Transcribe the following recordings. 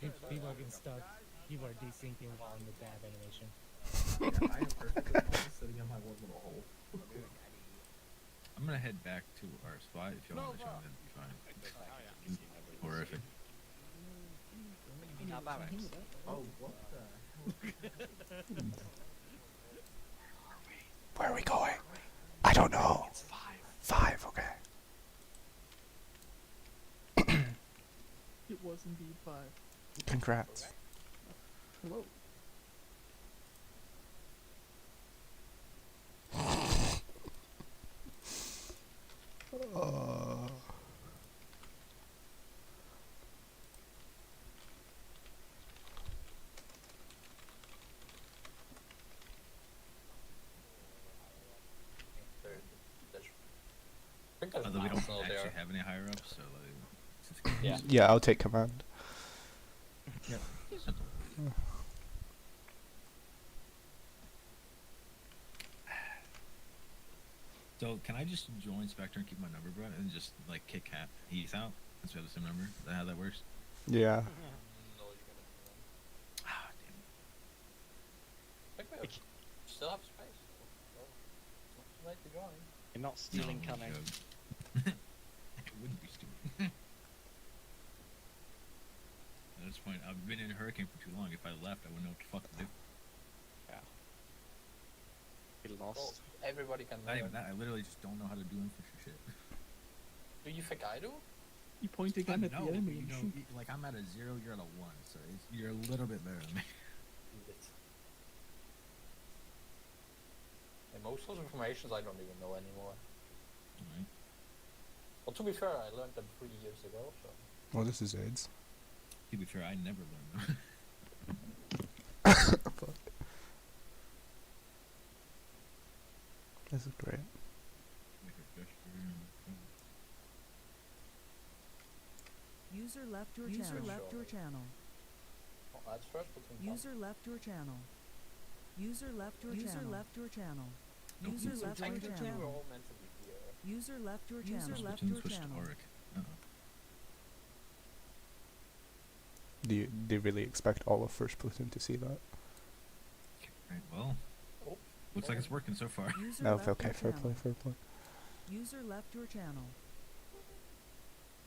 People are getting stuck. People are desyncing while in the dab animation. Yeah, I am perfectly fine sitting in my one little hole. I'm gonna head back to our spot if you want to join. Then fine. Horrific. Oh, what the hell? Where are we going? I don't know. It's 5. 5, okay. It was indeed 5. Congrats. Hello. Although we don't actually have any higher ups, so like. Yeah. Yeah, I'll take command. Yep. So can I just join Spectre and keep my number, bro, and just like kick Heath out since we have the same number? Is that how that works? Yeah. No, you're gonna do that. Ah, damn. Like, we still have space. So, it's not too late to join. You're not stealing No, cunning. It wouldn't be stupid. At this point, I've been in a hurricane for too long. If I left, I wouldn't know what the fuck to do. Be Well, lost. everybody can. Not even that. I literally just don't know how to do infantry shit. Do you think I do? You point I again at the know, enemy. you and know, shoot. like I'm at a 0, you're at a 1, so you're a little bit better than me. And most of the formations I don't even know anymore. Alright. Well, to be fair, I learned them 3 years ago, so. Well, this is AIDS. To be fair, I never learned them. This is great. User left your User channel. left your channel. Oh, that's first between User left your channel. User left your channel. Left your channel. Nope. User left your Technically, we're channel. all meant to be here. User left your channel. Splatoon Left your switched to channel. Auric. Uh-oh. Do they really expect all of First Platoon to see that? Right, well, Oh, looks like it's working so far. User No, left okay, your fair channel. play, fair play. User left your channel.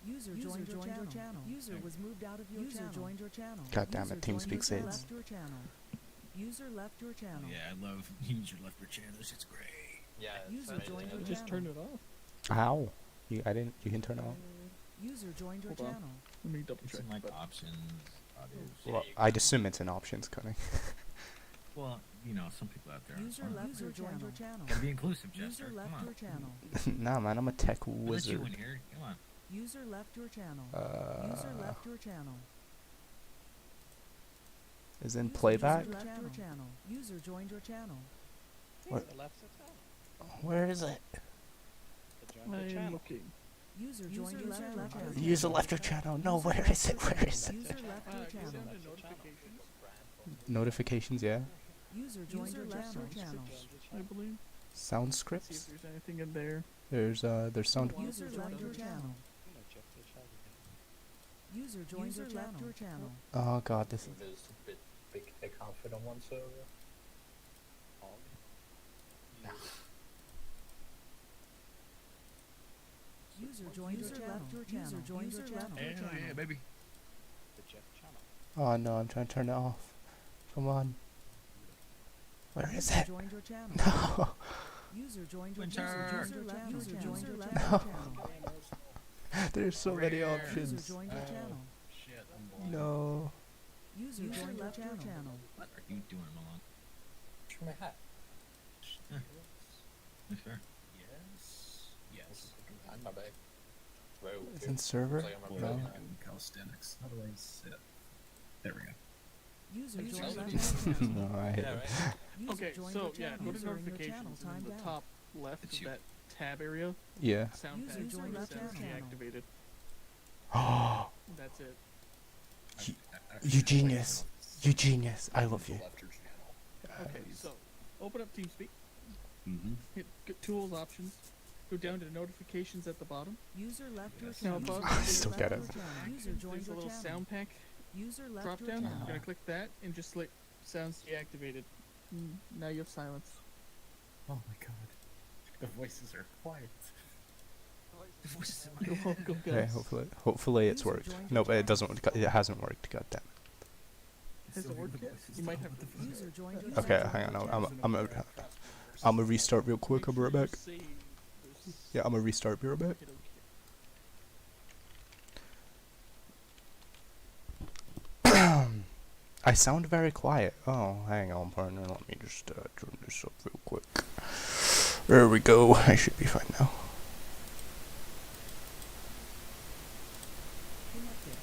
User joined your channel. User was moved out of your channel. User joined your channel. God damn it, User TeamSpeak joined- saves. Left your channel. User left your channel. Yeah, I love user left your channel. This shit's great. Yeah, it's User amazing. joined your Just channel. turn it off. Ow. You can turn it off. User joined your Hold on. channel. Let me double It's check. in like but options, audios. Well, I'd assume it's an options cutting. Well, you know, some people out there User aren't. left your channel. Gotta be inclusive, User Jester. Come left on. your channel. Nah, man, I'm a tech Let you wizard. in here. Come on. User left your channel. User left your channel. Is in User playback? left your channel. User joined your channel. What? The left side. Where is it? I am looking. User joined your channel. User left your channel. No, where is it? Where is it? User left your Go channel. down to notifications, Notifications, yeah. User joined your channel. I believe. Sound See if scripts. there's anything in there. There's sound. User left your channel. User joined your channel. Oh god, this is. There's a bit big account fit on one server. User joined your channel. User joined your channel. Hell yeah, baby. The Jeff channel. Oh no, I'm trying to turn it off. Come on. Where is User it? joined your channel. No. User joined your Winter. channel. User joined your No. channel. There's so many User options. joined your channel. Shit, I'm blind. No. User joined your channel. What are you doing, Milan? Show my hat. That's fair. Yes. Yes. Behind my back. Whoa. Isn't server? Looks like I'm Boy, a No. pro. I'm doing calisthenics. How do I sit? There we go. User User joined your joined channel. No, I hate Yeah, it. right? User Okay, joined so your yeah, channel. go to User in your channel notifications in timed the out. top left It's of you. that tab area. Yeah. Sound User pack joined is your channel. deactivated. Oh, That's it. you genius. You genius. I love you. Left your channel. Okay, so open up TeamSpeak. Mm-hmm. Hit tools options. Go down to notifications at the bottom. User left your Yes. channel. Now above, I still get it. User joined there's a your little channel. sound pack User left Drop your down. channel. You're gonna click that and just select sounds deactivated. Now you have silence. Oh my god. The voices are quiet. The voices in my You're head. welcome, Okay, guys. hopefully it's User worked. joined No, your it doesn't. It hasn't worked. God damn Has it worked yet? You might have to. User joined your it. Okay, channel. hang on. I'm gonna restart real quick. I'll be right back. Yeah, I'm gonna restart. Be right back. I sound very quiet. Oh, hang on, partner. Let me just turn this up real quick. There we go. I should be fine now. Connected.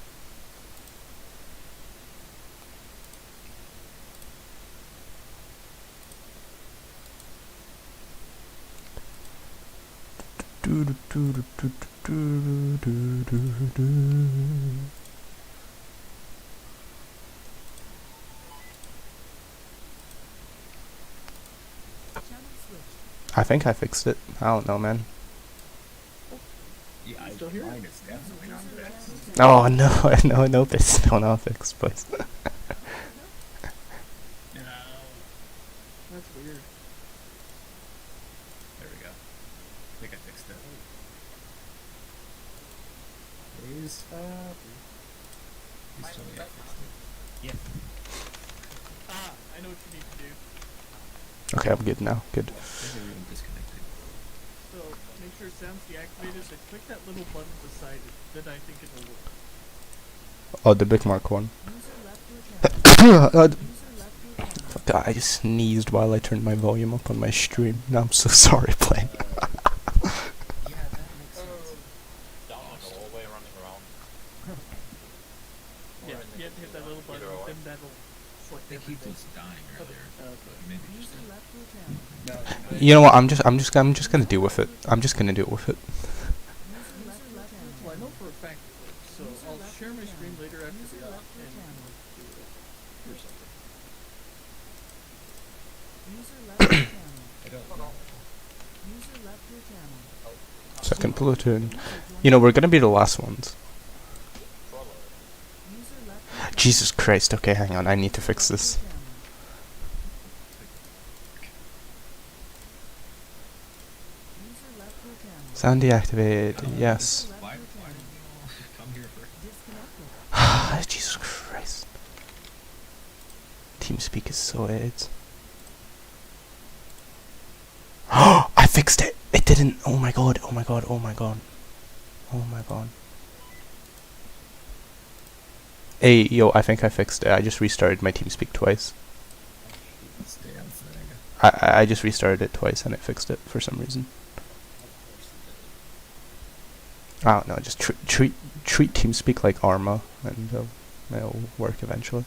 Do do do do do do do do do. Channel switched. I think I fixed it. I don't know, man. Yeah, Still here? Mine is definitely not User fixed. left your Oh channel. no, no, it's still not fixed, please. No. That's weird. There we go. I think I fixed it. Please stop. Please tell me I fixed it. Ah, I know what you need to do. Okay, I'm good now. Good. There's a room disconnected. So make sure sounds deactivated, then click that little button beside it. Then I think it'll work. Oh, the big mark one. User left your channel. uh, User left your channel. God, I just sneezed while I turned my volume up on my stream. Now I'm so sorry, playing. Yeah, that makes sense. Down like a whole way running around. Yeah, you have to hit that little button, Either way. then that'll I select think he everything. was dying earlier. Okay. Maybe just User left your channel. No, You know what? I'm just gonna deal with it. I'm just gonna deal with it. User left your channel. Well, I know for a fact it works, so User I'll left share your my channel. screen later after User the left your and channel. do it. Here's something. User left your channel. I don't know. User left your channel. Second platoon. User joined You know, we're gonna be the last ones. User left your channel. Jesus Christ. Okay, hang on. I need to fix this. User left your channel. Sound deactivated. Yes. User left why your did we channel. all come here for? Disconnected. Jesus Christ. TeamSpeak is so AIDS. Oh, I fixed it. It didn't. Oh my god. Oh my god. Oh my god. Oh my god. Hey, yo, I think I fixed it. I just restarted my TeamSpeak twice. This damn thing. I just restarted it twice and it fixed it for some reason. I don't know. Just treat TeamSpeak like Arma, and it'll work eventually.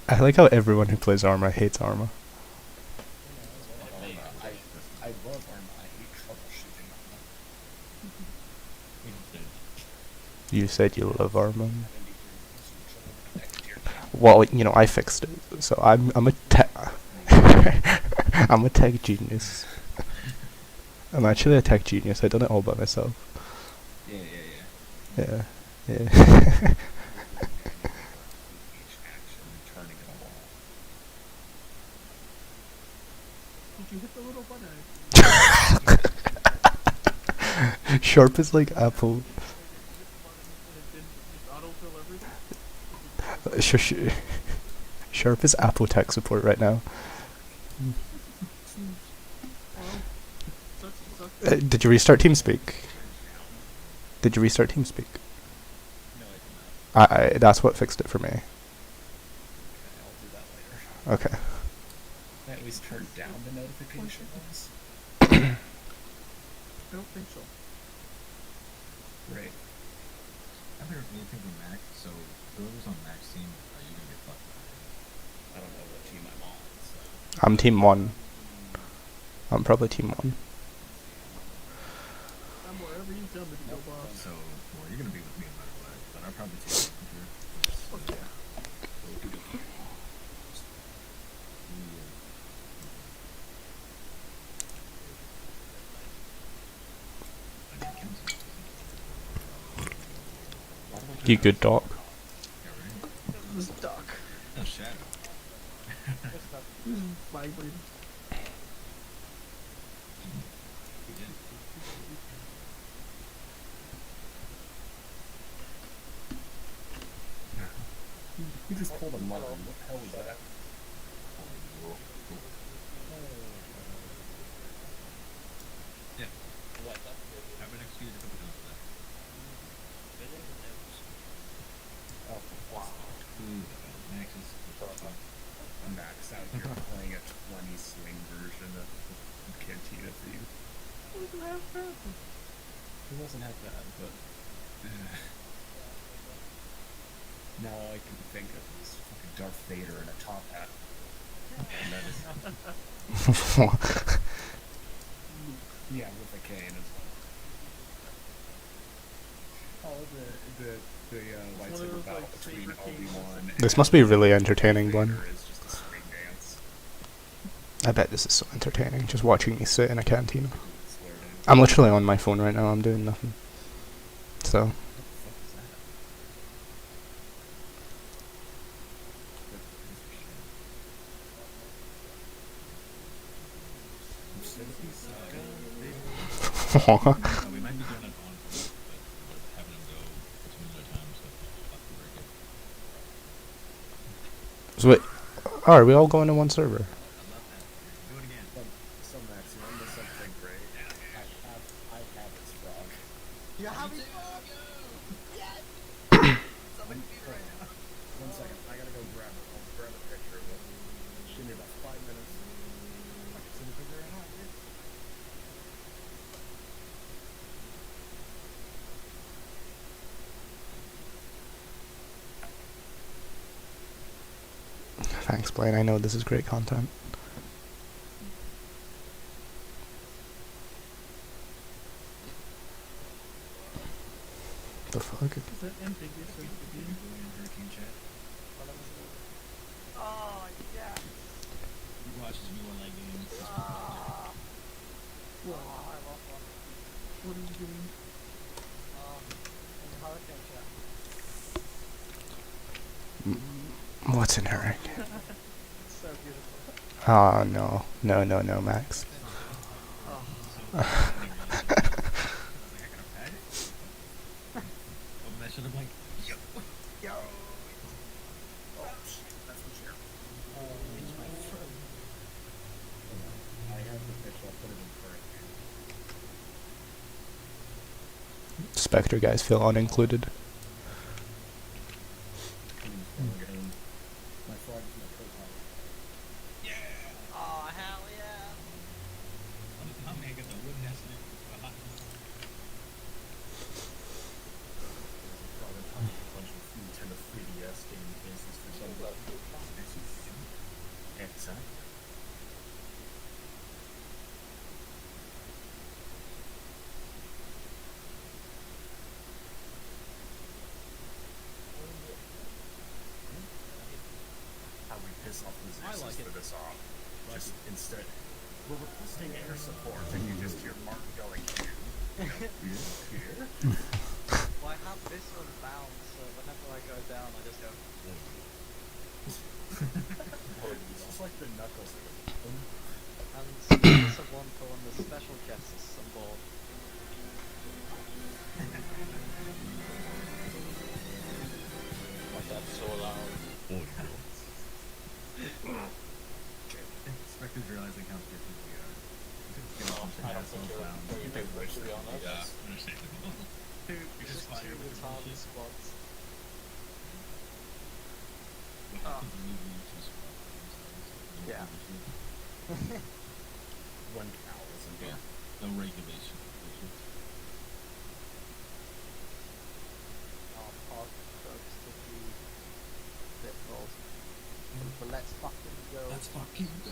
I like how everyone who plays Arma hates Arma. I love Arma. I hate troubleshooting Arma. You said you love Arma. Well, you know, I fixed it, so I'm a tech. I'm a tech genius. I'm actually a tech genius. I done it all by myself. Yeah. Yeah, yeah. Each action and turning it all. Did you hit the little button? Sharp is like Apple. Did you hit the button and it didn't just autofill everything? Sharp is Apple tech support right now. Well, sucks. Did you restart TeamSpeak? Did you restart TeamSpeak? No, I did not. That's what fixed it for me. Okay, I'll do that later. Okay. Can I at least turn down the notifications? I don't think so. Great. I haven't heard anything from Mac, so whoever's on Mac's team, are you gonna get fucked? I don't know what team I'm on, so. I'm Team 1. I'm probably Team 1. I'm wherever you tell me to go, boss. So, well, you're gonna be with me no matter what, but I'll probably take you here. Fuck yeah. You good dog? Yeah, right? This duck. No, Shadow. Vibrating. We did. You just pulled a Martin. What the hell was that? Yeah, What? That's good. I've been executed a couple times for that. Really? Oh, wow. Ooh, Max is Max out here playing a 20 swing version of Cantina for you. Wasn't half bad. It wasn't half bad, but now all I can think of is fucking Darth Vader in a top hat. And that is, yeah, with a cane as well. Oh, the one of lightsaber those, battle like, between saber canes. Obi-Wan This and must be really Darth entertaining, Vader Glenn. is just a swing dance. I bet this is so entertaining, just watching me sit in a cantina. Swear dance. I'm literally on my phone right now, I'm doing nothing. So, What the fuck is that? You said he's Oh, we might be doing it on but we're having them go between their times, so we'll have to break it. so wait, oh, are we all going to one server? I love that. Do it again. So Max, you want to know something great? I have its frog. You have it? One second, I gotta go grab it. I'll grab a picture of it. Give me about 5 minutes. Thanks, Blaine, I know this is great content. The fuck? Is that ambiguous as to be? Hurricane chat. Oh, yeah. He watches me when I game. What? Oh, I lost one. What are you doing? In the hurricane chat. What's in her? It's so beautiful. Oh, no. No, Max. I was like, I gotta pet it. Open that shit up like, yo. Yo! That's what you're. I have the picture. I'll put it in current view. Spectre guys feel unincluded. My frog is my co-pilot. Yeah. Oh, hell yeah! I'm gonna get the wood nest in it. Probably a bunch of Nintendo 3DS game cases for somebody. Exactly. How we piss off the I Zeus like for it. this off. Just instead, we're requesting air support, and you just hear Mark going here. Here. Well, I have this on bound, so whenever I go down, I just go. It's just like the knuckles. And this is one for when the special guests on board. Like that's so loud. Spectre's realizing how different we are. I don't think you're very different, to be honest. Yeah, understandable. Two, You're just just fire two with the retarded bullshit. squads. What happens when you leave two squads? Yeah. One cow isn't Yeah. No regulation. Park folks to be bit rolls. But let's fucking go. Let's fucking go.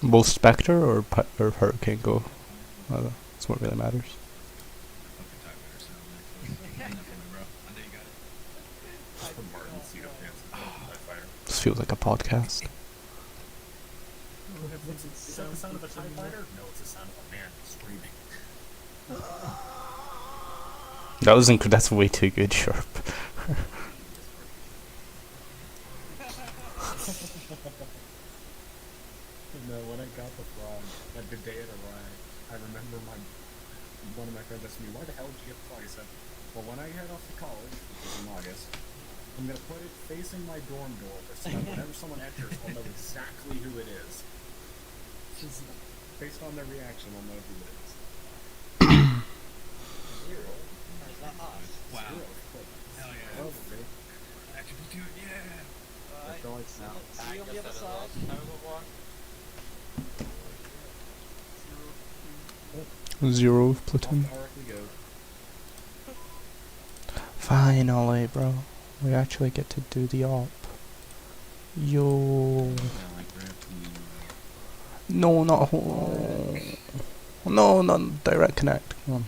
Will Spectre or Hurricane go? That's what really matters. Fucking typewriter sound like. Enough for me, bro. I know you got it. Just put Martin seat up pants and that fire. This feels like a podcast. Is that the sound of a TIE fighter? No, it's the sound of a man screaming. That was that's way too good, Sharp. No, when I got the frog, like the day it arrived, I remember one of my friends asked me, "Why the hell did you get the frog?" I said, "Well, when I head off to college, which is in August, I'm gonna put it facing my dorm door, so that whenever someone enters, I'll know exactly who it is. Just based on their reaction, I'll know who it is." Zero. Or is that us? Wow. Zero, of course. Hell yeah. Oh, really? Action platoon, yeah. Alright. So it's now. See you on the other side. Zero Off platoon. to Ark we go. Finally, bro. We actually get to do the op. Yo. No, not no, not direct connect. Come on.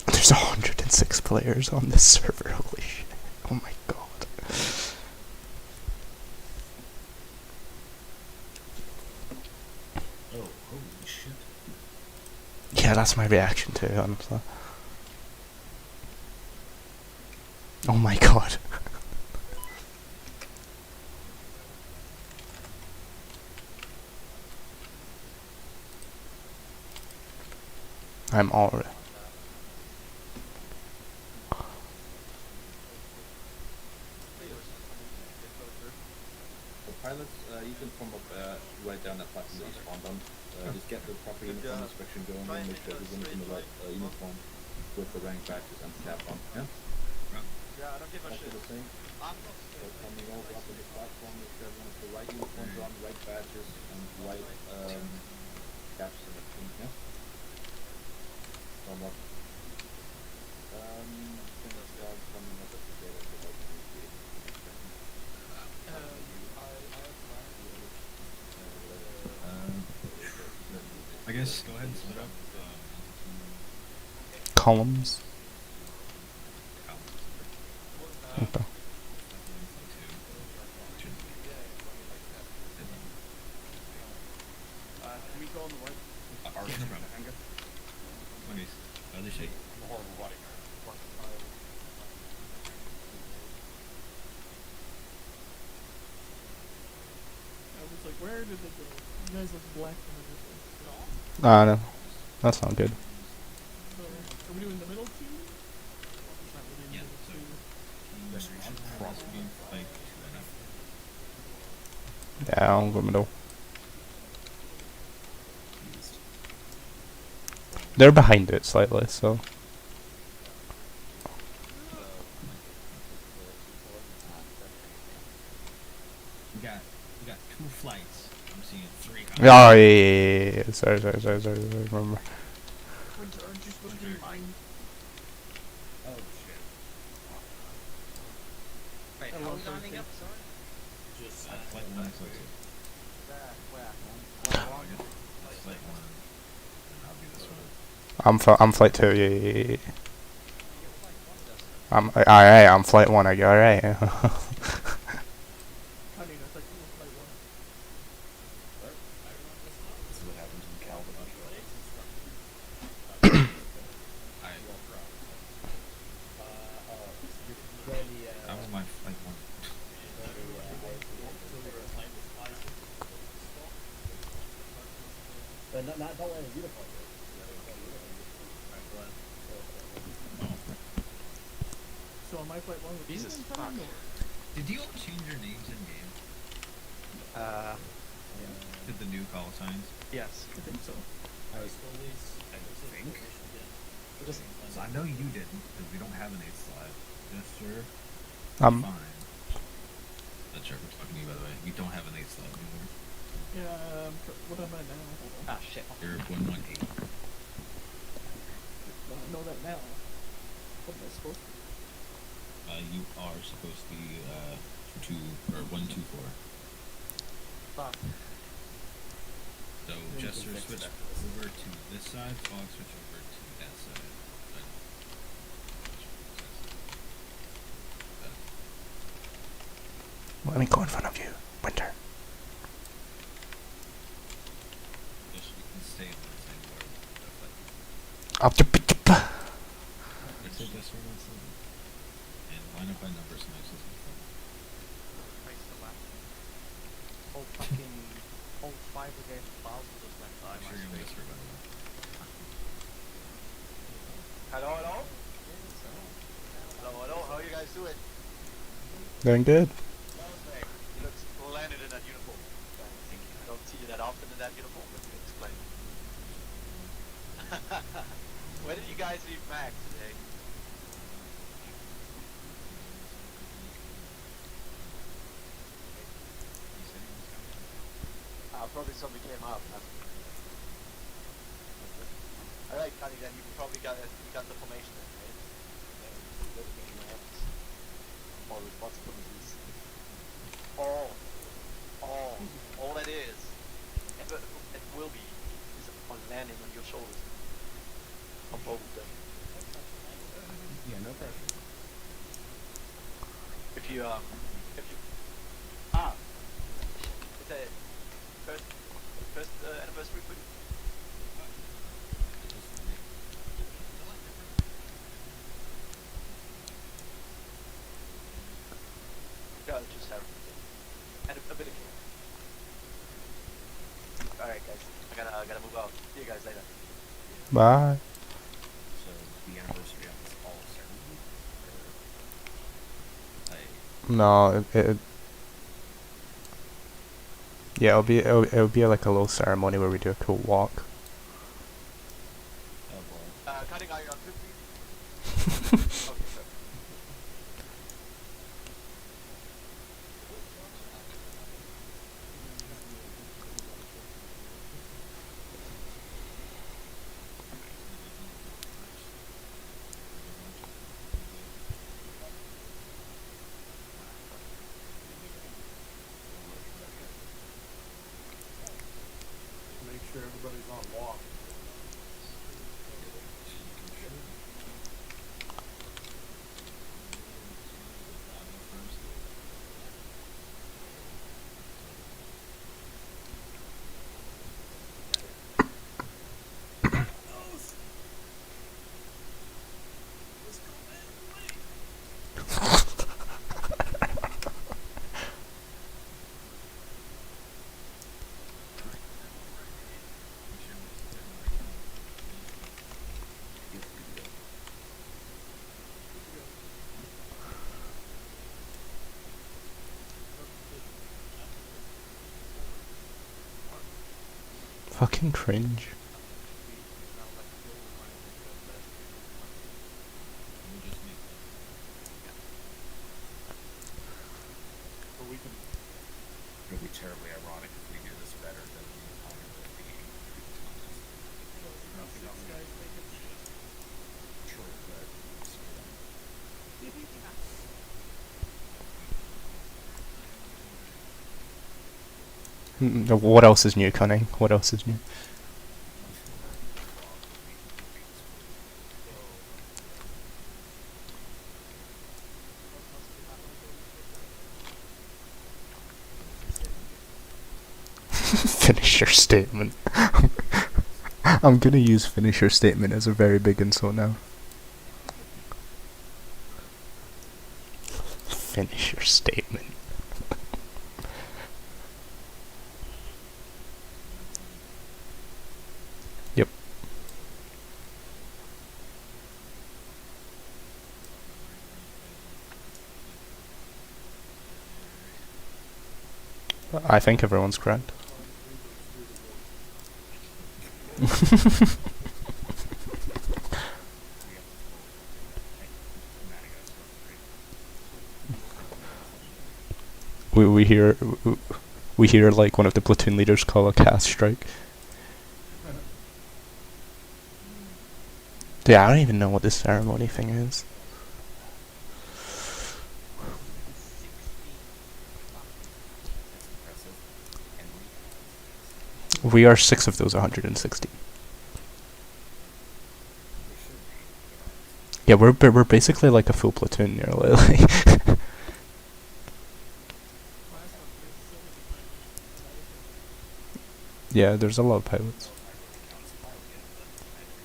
There's 106 players on this server. Holy shit! Oh my god. Oh, holy shit. Yeah, that's my reaction to it, honestly. Oh my god. I'm already. Pilots, you can form up right down that platform that you spawned on. Just get the proper uniform inspection going and make sure everyone's in the right uniform with the rank badges and cap on. Yeah? Yeah, I don't give a That's shit. the same. I'm not So coming over up on the platform, make sure everyone's the right uniforms on, right badges, and right caps and everything. Yeah? Somewhat. Fingers crossed coming up at the data for like I guess go ahead and split up. Columns. Okay. Can we go on the right? Ark, No problem. hang up. Anyways, other shit. I'm a horrible body. I was like, where did they go? You guys look black and everything. No, that's not good. So, are we doing the middle two? It's not really Yeah, middle so two. Yes, we should probably like Yeah, I'll go middle. They're behind it slightly, so. we got 2 flights. I'm seeing 3. Oh, yeah. Sorry. Remember. Winter, aren't you supposed to be mine? Oh, shit. Wait, I how are love we those lining things. up? Sorry. Flight 1 and flight 2. Where? Flight 1. And I'll be this one. I'm flight 2. Yeah. I'm alright. I'm flight 1. Are you alright? Honey, I thought you were flight one. This is what happens when Calvin That was my flight 1. But not wearing a uniform. So am I flight one with Jesus, you fuck. then, or? Did you all change your names in game? Did the new call signs? Yes. I think so. I think. So I know you didn't, because we don't have an 8th slot. Yes, sir. I'm Fine. That's sure we're talking to you, by the way. We don't have an 8th slot anymore. Yeah, what am I now? Hold on. Ah, shit. You're 118. that now. What am I supposed to do? You are supposed to be 124. Fuck. So Jester switch over to this side, Fog switch over to that side. Let me go in front of you, Winter. Just you can stay on that side where the fight. Up to Say Jester on that side. And line up by numbers next to the phone. Face the left. Hold fucking. Hold 5 against Bowser does left eye. I'm sure you're Whisper, by the way. Hello, hello? Hello, hello, how are you guys doing? Doing good. Hey, you look splendid in that uniform. Thank you. I don't see you that often in that uniform, but you look splendid. Where did you guys leave Mac today? Probably somebody came up. Alright, Connie, then you probably got the formation then, right? All responsibilities. All that is, ever it will be, is on landing on your shoulders. On both of them. Yeah, no pressure. If you it's a first anniversary for you. Yeah, just have and a bit of care. Alright guys, I gotta move out. See you guys later. Bye. So the anniversary of this all ceremony? No, yeah, it'll be like a little ceremony where we do a cool walk. Oh boy. Cutting iron on 50. Okay, perfect. Make sure everybody's on walk. Fucking cringe. But we can. It'll be terribly ironic if we do this better than the opponent of the previous contest. Nothing on the true, but What else is new, Cunning? What else is new? Finish your statement. I'm gonna use finish your statement as a very big insult now. Finish your statement. Yep. I think everyone's correct. we hear like one of the platoon leaders call a cast strike. Yeah, I don't even know what this ceremony thing is. 16. That's impressive. And we have 6. We are 6 of those 160. We should be. Yeah, we're basically like a full platoon nearly. Like Class up, there's so many pilots. yeah, there's a lot of pilots. I really count as a pilot yet, but I agree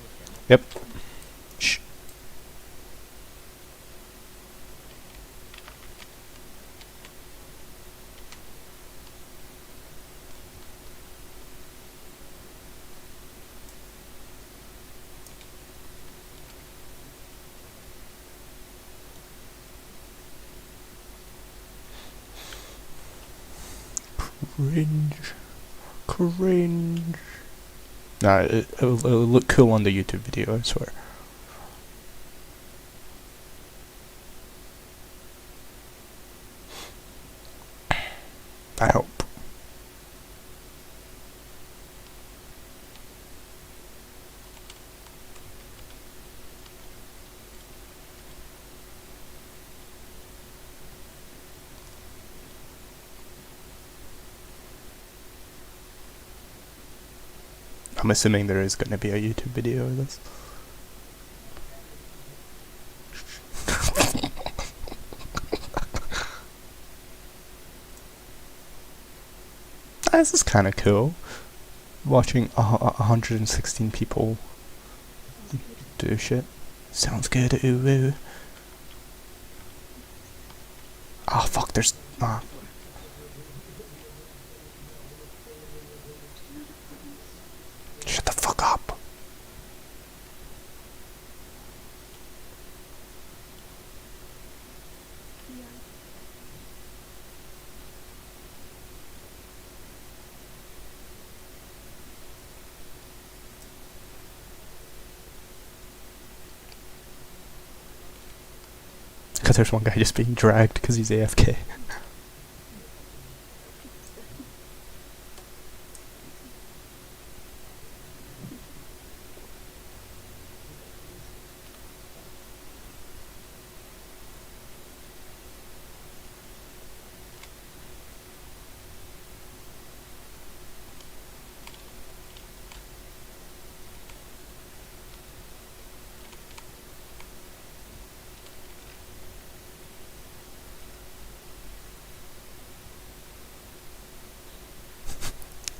with it. Yep. Shh. Cringe. Cringe. Nah, it'll look cool on the YouTube video, I swear. I hope. I'm assuming there is going to be a YouTube video of this. This is kind of cool. Watching 116 people do shit. Sounds good. Ooh, ooh. Oh fuck, there's... Shut the fuck up. Because there's one guy just being dragged because he's AFK.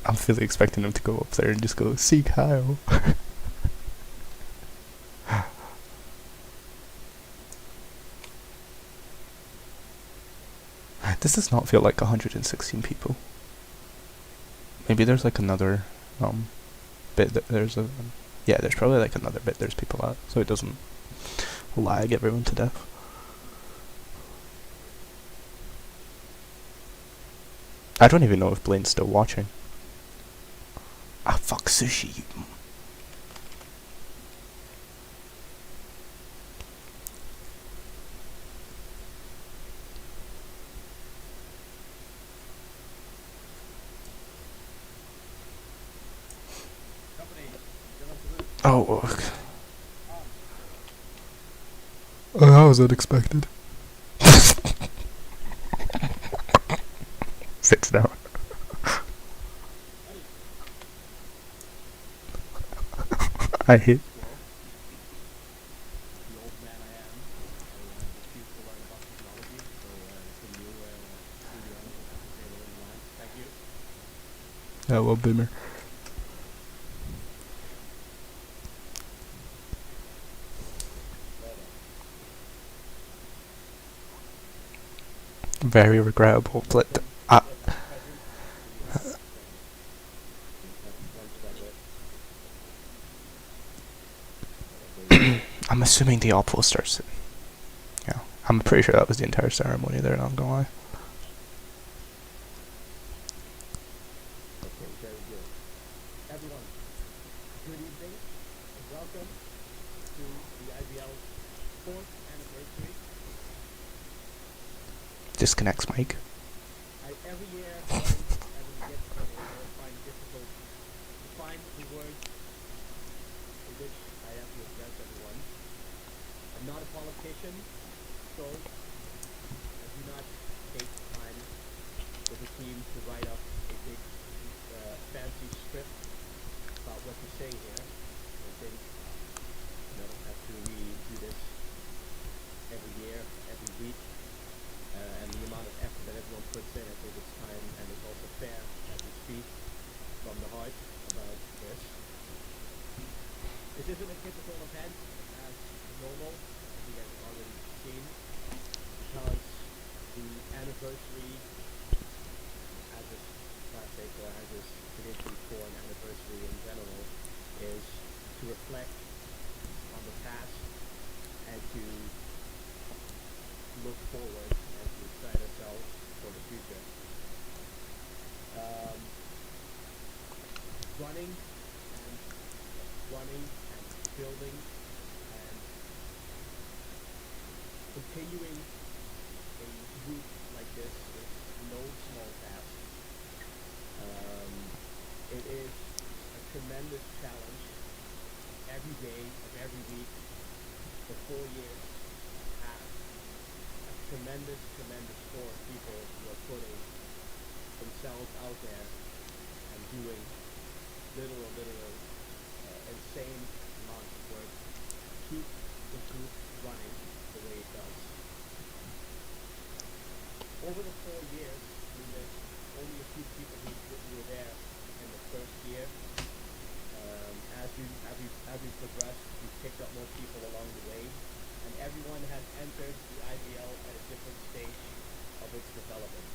I'm fully expecting him to go up there and just go, "See Kyle." This does not feel like 116 people. Maybe there's like another bit that there's a... Yeah, there's probably like another bit there's people at, so it doesn't lag everyone to death. I don't even know if Blaine's still watching. Ah, fuck sushi. Oh, okay. Oh, that was unexpected. Sits down. I hate. The old man I am. I refuse to learn about technology, so can you do the honors of say the little line? Thank you. Yeah, well, boomer. Very regrettable, but I'm assuming the op will start soon. Yeah, I'm pretty sure that was the entire ceremony there, not gonna lie. Okay, very good. Everyone, good evening and welcome to the IBL 4th anniversary. Disconnects mic. Every year, as we get together, I find it difficult to find the words politician goes, do not take time with the team to write up a big fancy script about what to say here. I think after we do this every year, every week, and the amount of effort that everyone puts in, I think it's time and it's also fair that we speak from the heart about this. This isn't a typical event as normal, as you guys have already seen, because the anniversary, as is classic or as is tradition for an anniversary in general, is to reflect on the past and to look forward and to excite ourselves for the future. Running and building and continuing a route like this is no small task. It is a tremendous challenge every day of every week for 4 years have a tremendous score of people who are putting themselves out there and doing literal insane amounts of work to keep the group running the way it does. Over the 4 years, we missed only a few people who were there in the first year. As we progressed, we picked up more people along the way, and everyone has entered the IVL at a different stage of its development.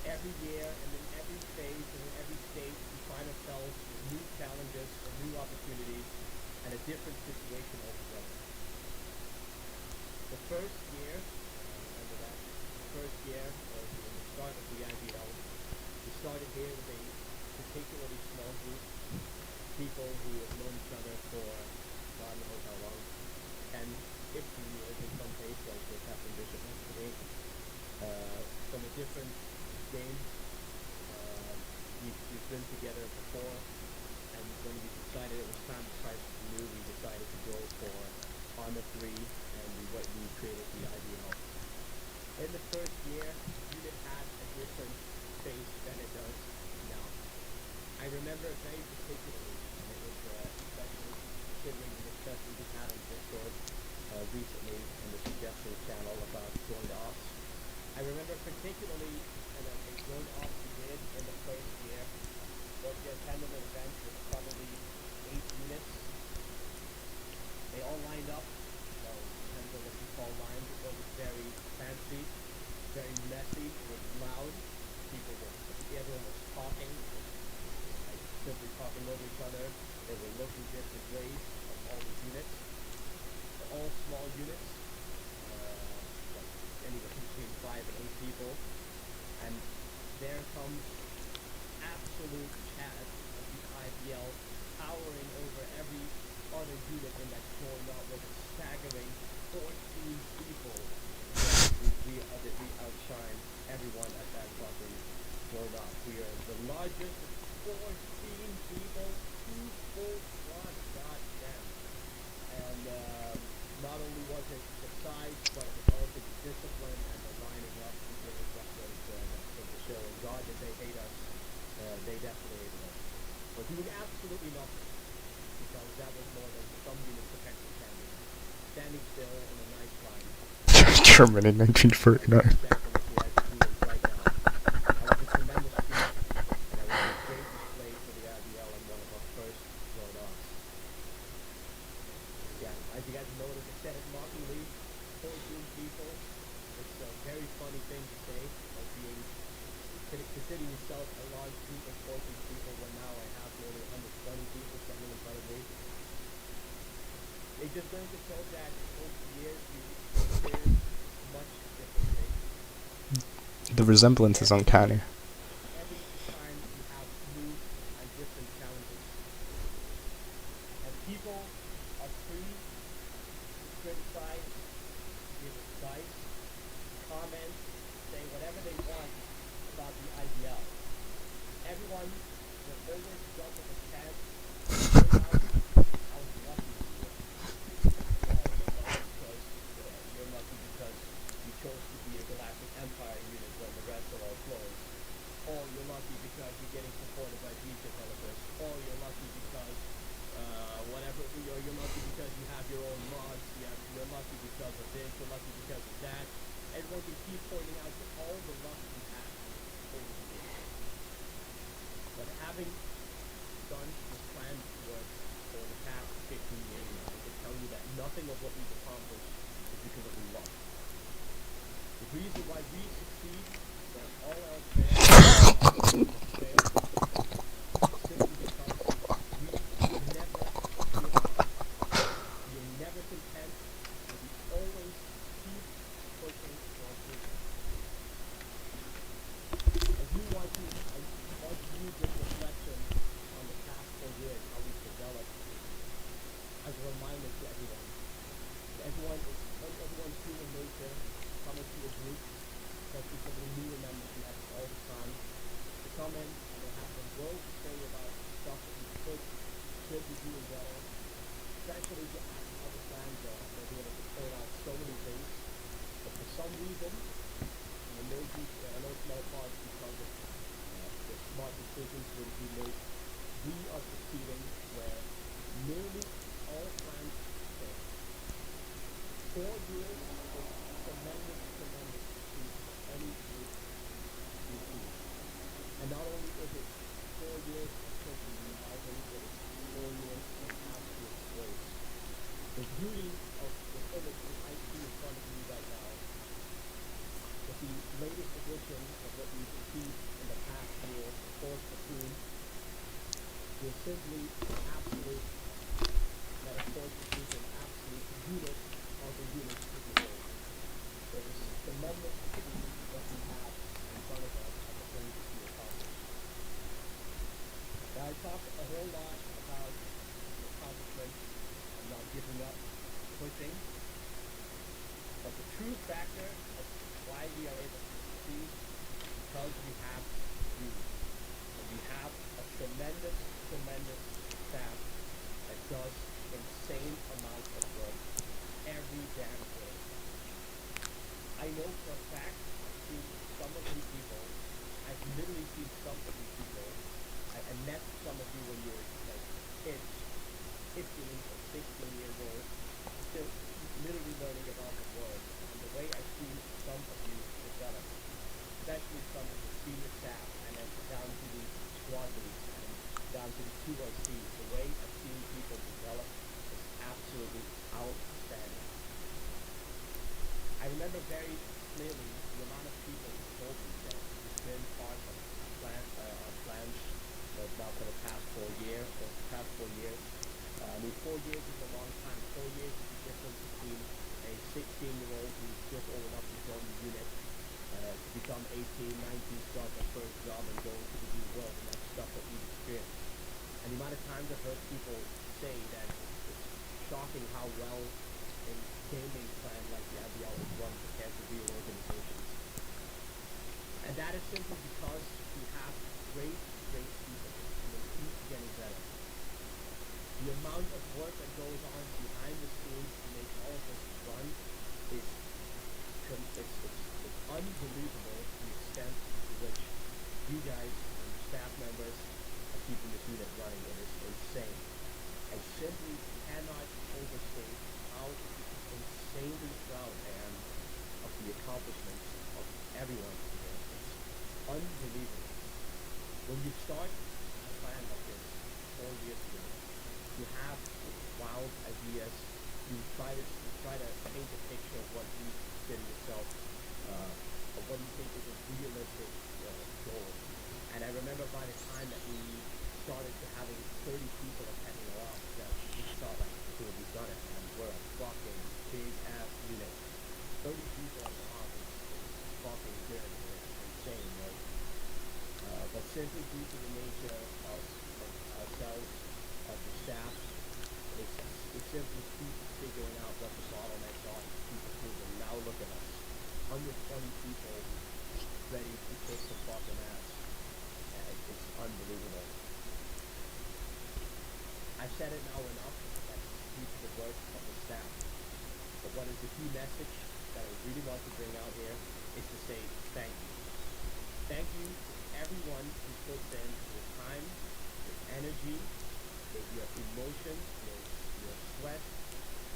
Every year and in every phase and in every stage, we find ourselves with new challenges and new opportunities and a different situation altogether. The first year, remember that, the first year, or the start of the IVL, we started here with a particularly small group, people who have known each other for, I don't know how long, 10, 15 years in some cases, like the Captain Bishop yesterday, from a different game. We've been together before, and when we decided it was time to try something new, we decided to go for Armor 3, and we created the IVL. In the first year, unit had a different face than it does now. I remember it very particularly, and it was especially considering the discussion we had on Discord recently in the suggestion channel about joint ops. I remember particularly a joint ops we did in the first year was the attendant event with probably 8 units. They all lined up, so depends on what you call lines. It was very fancy, very messy, it was loud. Everyone was talking, like simply talking over each other. They were looking different ways of all the units. They're all small units, like anywhere between 5 and 8 people. And there comes absolute Chad of the IVL towering over every other unit in that joint up with a staggering 14 people. We outshine everyone at that fucking joint up. We are the largest, 14 people, 2 full squads, goddamn. And not only was it the size, but it was also the discipline and the lining up to give us what was the show. And God, did they hate us? They definitely hated us. But doing absolutely nothing, because that was more than some units effectively standing. Standing still in a nice line. German in 1949. Considering yourself a large group of 14 people when now I have nearly 120 people standing in front of me. It just goes to show that over the years you experience much different things. The resemblance is uncanny. Every time you have new and different challenges. And people are free to criticize, give advice, comment, say whatever they want about the IDL. Everyone will always jump at the chance. I was lucky to do it. because you're getting supported by these developers, or you're lucky because whatever, you're lucky because you have your own mods, you're lucky because of this, you're lucky because of that. Everyone can keep pointing out to all the luck you have over the years. But having done this plan work for the past 15 years now, I can tell you that nothing of what we've accomplished is because of luck. The reason why we succeed when all else fails, simply because we never give up. We are never content, and we always keep pushing for improvement. I want to use this reflection on the past 4 years, how we've developed, as a reminder to everyone. Everyone's human nature come into a group, especially some of the newer members we have all the time, to come in and they have the world to say about stuff that we should be doing better, especially to ask how the plans are. They'll be able to point out so many things, but for some reason, and in no small part because of the smart decisions that we make, we are succeeding where nearly all plans fail. 4 years is tremendous achievement for any group you see. And not only is it 4 years of pushing the housing, it is 4 years of absolute grace. The beauty of the image that I see in front of me right now, with the latest edition of what we've achieved in the past year, the fourth platoon, is simply an absolute metaphorically an absolute unit of the unit of the world. There is tremendous achievement that we have in front of us and the things to accomplish. Now I talked a whole lot about accomplishments and not giving up, pushing, but the true factor of why we are able to succeed is because we have you. And we have a tremendous staff that does insane amounts of work every damn day. I know for a fact I've seen some of you people, I've literally seen some of you people, I met some of you when you were like kids, 15 or 16 years old, still literally learning about the world. And the way I've seen some of you develop, especially some of the senior staff and then down to the squad leads and down to the 2RCs, the way I've seen people develop is absolutely outstanding. I remember very clearly the amount of people who told me that it's been part of our plans now for the past 4 years. I mean, 4 years is a long time. 4 years is the difference between a 16-year-old who's just old enough to join the unit, to become 18, 19, start their first job and go into the real world, and that's stuff that we've experienced. And the amount of times I've heard people say that it's shocking how well a gaming plan like the IBL is run compared to real organizations. And that is simply because we have great people, and they keep getting better. The amount of work that goes on behind the scenes to make all of this run is it's unbelievable the extent to which you guys and your staff members are keeping this unit running. It is insane. I simply cannot overstate how insanely proud I am of the accomplishments of everyone here. It's unbelievable. When you start a plan like this 4 years ago, you have wild ideas. You try to paint a picture of what you consider yourself, of what you think is a realistic goal. And I remember by the time that we started to having 30 people attending our office, that we thought like, cool, we've done it, and we're a fucking big ass unit. 30 people in the office is fucking good. It's insane, right? But simply due to the nature of ourselves, of the staff, it's simply keep figuring out what the bottlenecks are to keep improving. Now look at us, 120 people ready to kick some fucking ass. It's unbelievable. I've said it now enough, that's due to the work of the staff. But what is the key message that I really want to bring out here is to say thank you. Thank you everyone who puts in your time, your energy, your emotions, your sweat,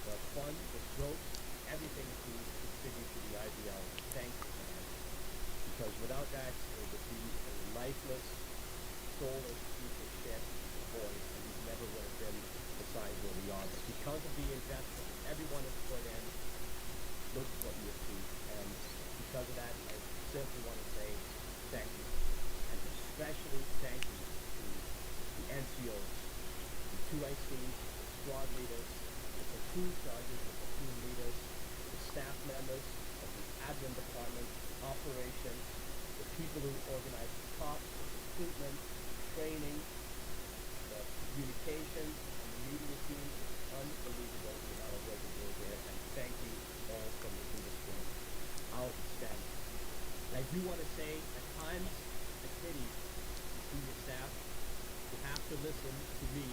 the fun, the jokes, everything to contribute to the IBL. Thank you, man. Because without that, it would be a lifeless, soulless piece of shit, void, and we never would have been the size where we are. But because of the investment everyone has put in, look what you achieved. And because of that, I simply want to say thank you. And especially thank you to the NCOs, the 2ICs, the squad leaders, the platoon sergeants, the platoon leaders, the staff members of the admin department, operations, the people who organize the talks, the recruitment, training, the communications, and the media team. It's unbelievable the amount of work we're doing here, and thank you all from the industry. Outstanding. And I do want to say, at times, I pity the senior staff who have to listen to me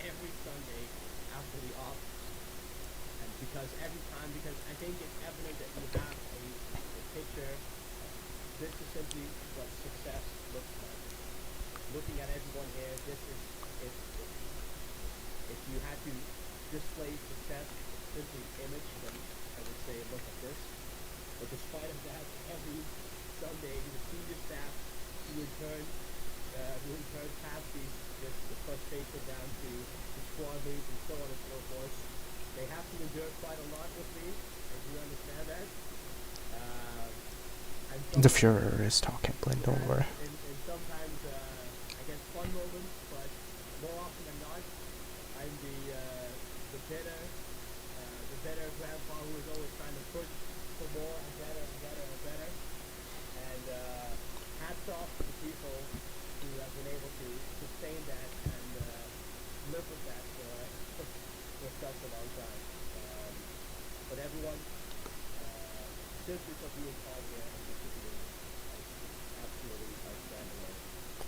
every Sunday after the off. And because I think it's evident that you have a picture. This is simply what success looks like. Looking at everyone here, this is if you had to display success, it's simply image, then I would say look at this. But despite of that, every Sunday the senior staff who in turn pass the frustration down to the squad leads and so on and so forth. They have to endure quite a lot with me. I do understand that. The Fuhrer is talking, Blaine, don't worry. And sometimes, I guess, fun moments, but more often than not, I'm the better grandpa who is always trying to push for more and better and better and better. And hats off to the people who have been able to sustain that and live with that for such a long time. But everyone, simply for being part here and contributing, absolutely outstanding.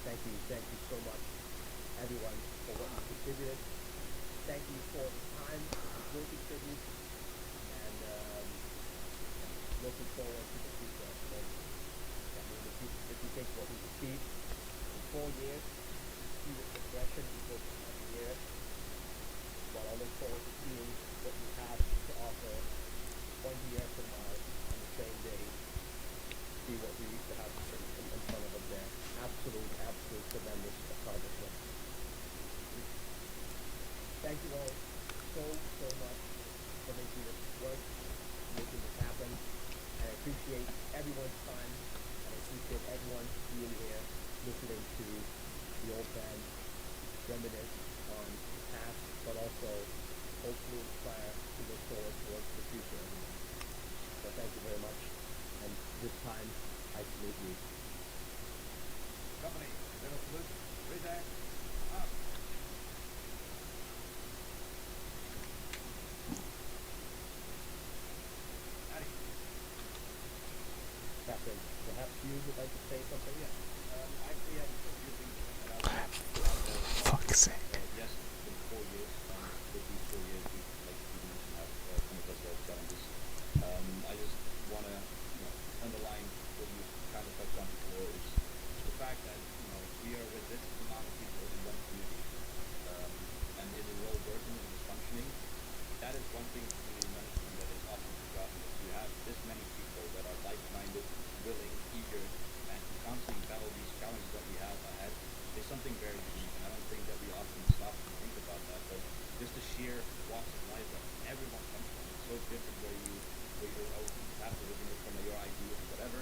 Thank you so much, everyone, for what you contributed. Thank you for the time you will contribute, and looking forward to the future. I mean, if you think what we've achieved in 4 years, see the progression we go through every year. But I look forward to seeing what you have to offer 1 year from now on the same day. See what we used to have in front of us there. Absolute tremendous accomplishment. Thank you all so much for making this work, making this happen. And I appreciate everyone's time, and I appreciate everyone being here, listening to the old band reminisce on the past, but also hopefully inspire to look forward towards the future. So thank you very much, and this time I salute you. Company, little salute, raise that, up. Captain, perhaps you would like to say something? Yeah. Actually, I have a few things that I would Fuck's sake. yes, it's been 4 years. With these 4 years, we, like you mentioned, have come across a lot of challenges. I just want to underline what you kind of touched on before is the fact that we are with this amount of people in one community, and it is all working and it's functioning. That is one thing for community management that is often forgotten. Is you have this many people that are like-minded, willing, eager, and constantly battle these challenges that we have ahead. Is something very unique, and I don't think that we often stop to think about that. But just the sheer walks of life that everyone comes from, it's so different where you're perhaps originate from your ideas or whatever.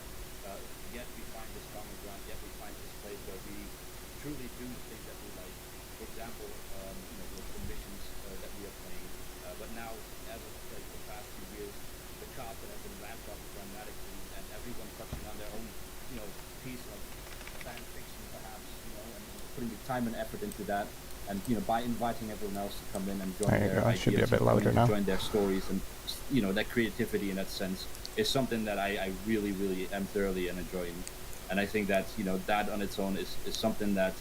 Yet we find this common ground. Yet we find this place where we truly do things that we like. For example, the missions that we are playing. But now, as of like the past few years, the cost that has been ramped up dramatically, and everyone touching on their own, piece of fan fiction, perhaps, and putting the time and effort into that, and by inviting everyone else to come in and join their ideas, should be a bit louder now. join their stories, and that creativity in that sense is something that I really, really am thoroughly and enjoying, and I think that that on its own is something that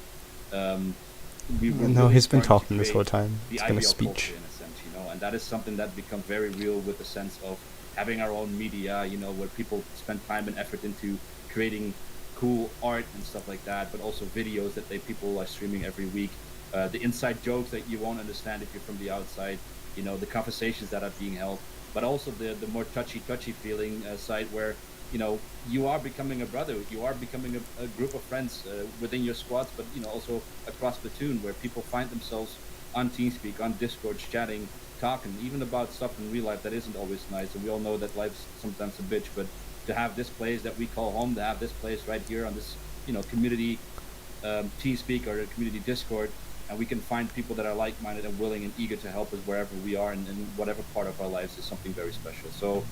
we were No, really he's been starting to talking this whole create time. the It's been a IBL speech. culture in a sense, and that is something that becomes very real with the sense of having our own media, where people spend time and effort into creating cool art and stuff like that, but also videos that people are streaming every week. The inside jokes that you won't understand if you're from the outside. The conversations that are being held, but also the more touchy feeling side where you are becoming a brother, you are becoming a group of friends within your squads, but also across platoon where people find themselves on TeamSpeak, on Discord, chatting, talking, even about stuff in real life that isn't always nice. And we all know that life's sometimes a bitch, but to have this place that we call home, to have this place right here on this community TeamSpeak or a community Discord, and we can find people that are like-minded and willing and eager to help us wherever we are and in whatever part of our lives is something very special. So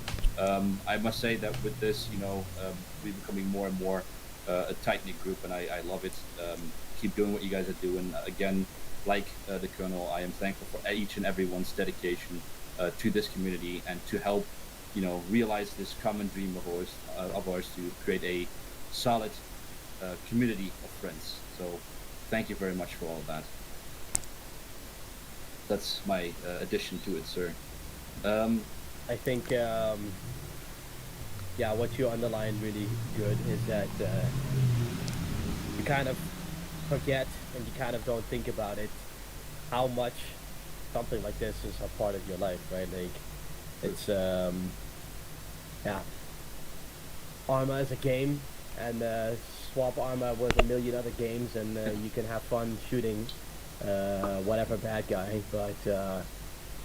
I must say that with this, we're becoming more and more a tight-knit group, and I love it. Keep doing what you guys are doing. Again, like the Colonel, I am thankful for each and everyone's dedication to this community and to help, realize this common dream of ours to create a solid community of friends. So thank you very much for all of that. That's my addition to it, sir. I think, what you underlined really good is that you kind of forget and you kind of don't think about it, how much something like this is a part of your life, right? Like, it's, Arma is a game, and swap Arma with a million other games, and you can have fun shooting whatever bad guy, but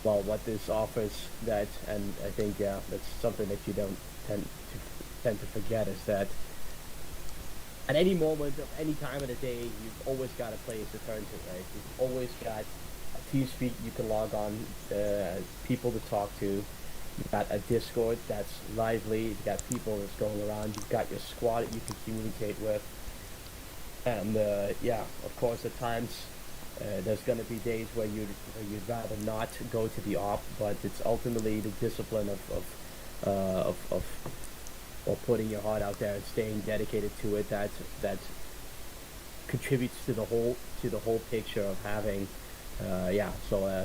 what this offers that, and I think that's something that you don't tend to forget, is that at any moment of any time of the day, you've always got a place to turn to, right? You've always got a TeamSpeak you can log on, people to talk to. You've got a Discord that's lively. You've got people that's going around. You've got your squad that you can communicate with. And of course, at times there's going to be days where you'd rather not go to the op, but it's ultimately the discipline of putting your heart out there and staying dedicated to it that contributes to the whole picture of having a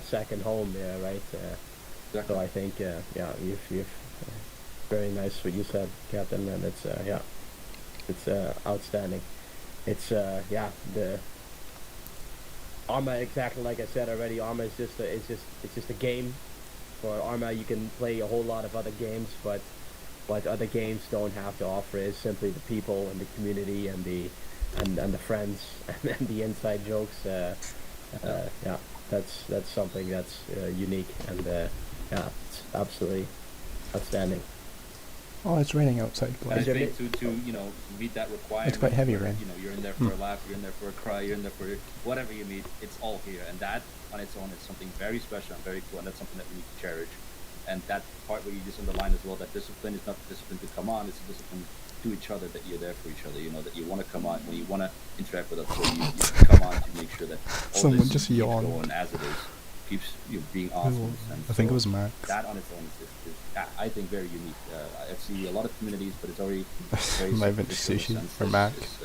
second home there, right? So I think you've very nice what you said, Captain, and it's outstanding. It's the Arma, exactly like I said already. Arma is just a game. For Arma, you can play a whole lot of other games, but what other games don't have to offer is simply the people and the community and the friends and the inside jokes. That's something that's unique, and it's absolutely outstanding. Oh, it's raining outside. And I think to meet that requirement, it's quite heavy rain. You're in there for a laugh, you're in there for a cry, you're in there for whatever you need. It's all here, and that on its own is something very special and very cool, and that's something that we need to cherish. And that part where you just underline as well, that discipline is not the discipline to come on, it's a discipline to each other, that you're there for each other, that you want to come on, when you want to interact with us, so you come on to make sure that all Someone this just keeps yawned. going as it is, keeps being awesome. And I think it was Max. That on its own is I think, very unique. I see a lot of communities, but it's already very My vintage sushi for Mac. It's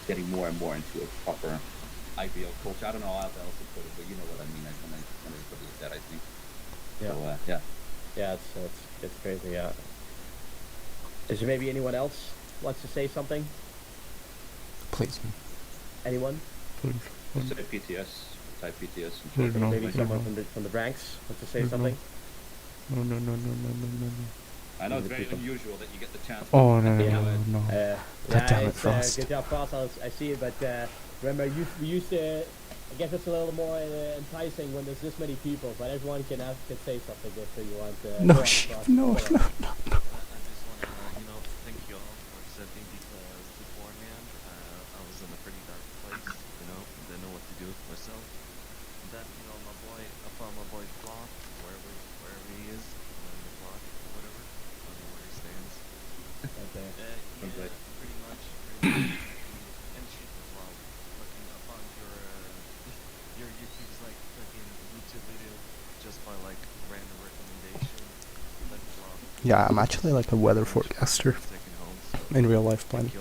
getting more and more into a proper IBL culture. I don't know how else to put it, but you know what I mean. When I put it like that, I think. Yeah. So, It's crazy. Yeah. Is there maybe anyone else wants to say something? Please. Anyone? Please. let's say PTS, type PTS. Please no. Maybe someone from the ranks wants to say something. No. I know it's very unusual that you get the chance. Oh no. God damn it, Frost. Good job, Frost. I see it, but remember, we used to. I guess it's a little more enticing when there's this many people, but everyone can say something if you want. No. I just want to, thank you all for accepting because beforehand, I was in a pretty dark place, didn't know what to do with myself. And then, my boy, I found my boy Flock, wherever he is, on the block, or whatever, I don't know where he stands. Okay. Pretty much, and shit as well. Fucking, I found your YouTube's like fucking YouTube video just by like random recommendation. Like, wow. Yeah, I'm actually like a weather forecaster in real life plan.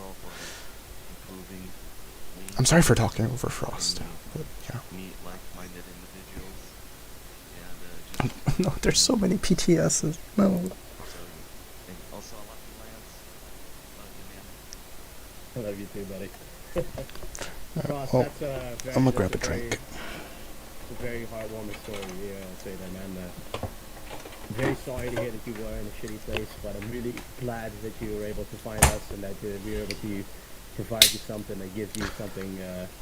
I'm sorry for talking over Frost, but yeah. Meet like-minded individuals, and No, there's so many PTSs. No. Also, I love you, Lance. Love you, man. I love you too, buddy. Ross, well, that's a very, I'm gonna that's grab a very, drink. it's a very heartwarming story. Yeah, I'll say that, man. I'm very sorry to hear that you were in a shitty place, but I'm really glad that you were able to find us and that we were able to provide you something that gives you something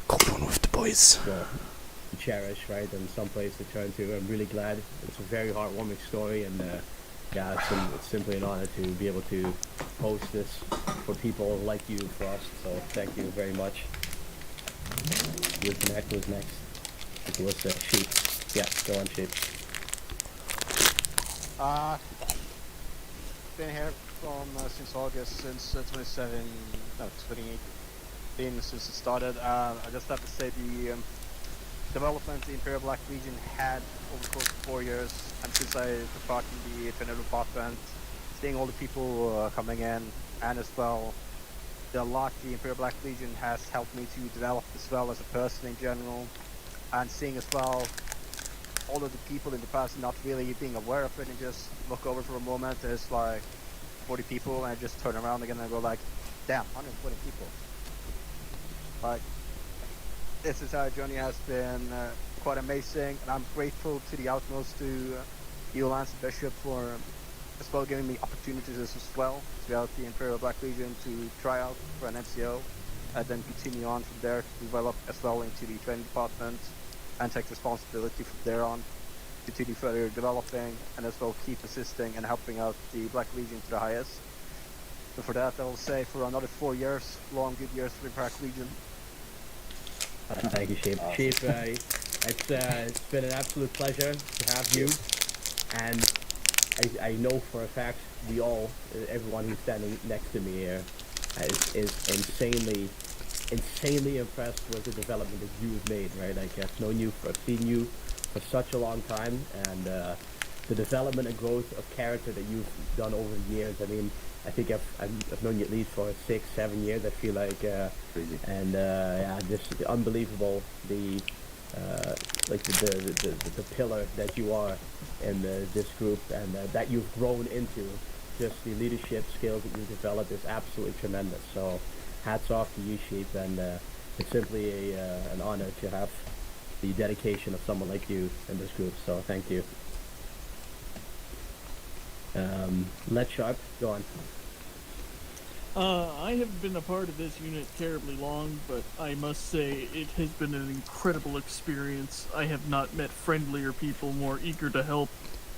Cold one with the boys. well, to cherish, right, and someplace to turn to. I'm really glad. It's a very heartwarming story, and yeah, it's simply an honor to be able to host this for people like you, for us. So thank you very much. Who's next? Who's next? It was Sheep. Yeah, go on, Sheep. Been here from since August, since 2018 since it started. I just have to say the development the Imperial Black Legion had over the course of 4 years, and since I took part in the Trinidad department, seeing all the people coming in, and as well the lot the Imperial Black Legion has helped me to develop as well as a person in general, and seeing as well all of the people in the past not really being aware of it and just look over for a moment, there's like 40 people, and I just turn around again and go like, damn, 120 people. Like, this entire journey has been quite amazing, and I'm grateful to the utmost to you, Lance and Bishop, for as well giving me opportunities as well throughout the Imperial Black Legion to try out for an NCO, and then continue on from there to develop as well into the training department and take responsibility from there on, continue further developing, and as well keep assisting and helping out the Black Legion to the highest. So for that, I will say for another 4 years, long good years for the Black Legion. Thank you, Sheep. Sheep, it's been an absolute pleasure to have you, and I know for a fact we all, everyone who's standing next to me here, is insanely impressed with the development that you've made, right? Like, I've seen you for such a long time, and the development and growth of character that you've done over the years. I mean, I think I've known you at least for 6-7 years. I feel like, and yeah, just unbelievable. Like the pillar that you are in this group, and that you've grown into. Just the leadership skills that you've developed is absolutely tremendous. So, hats off to you, Sheep, and it's simply an honor to have the dedication of someone like you in this group. So, thank you. Let Sharp go on. I haven't been a part of this unit terribly long, but I must say it has been an incredible experience. I have not met friendlier people more eager to help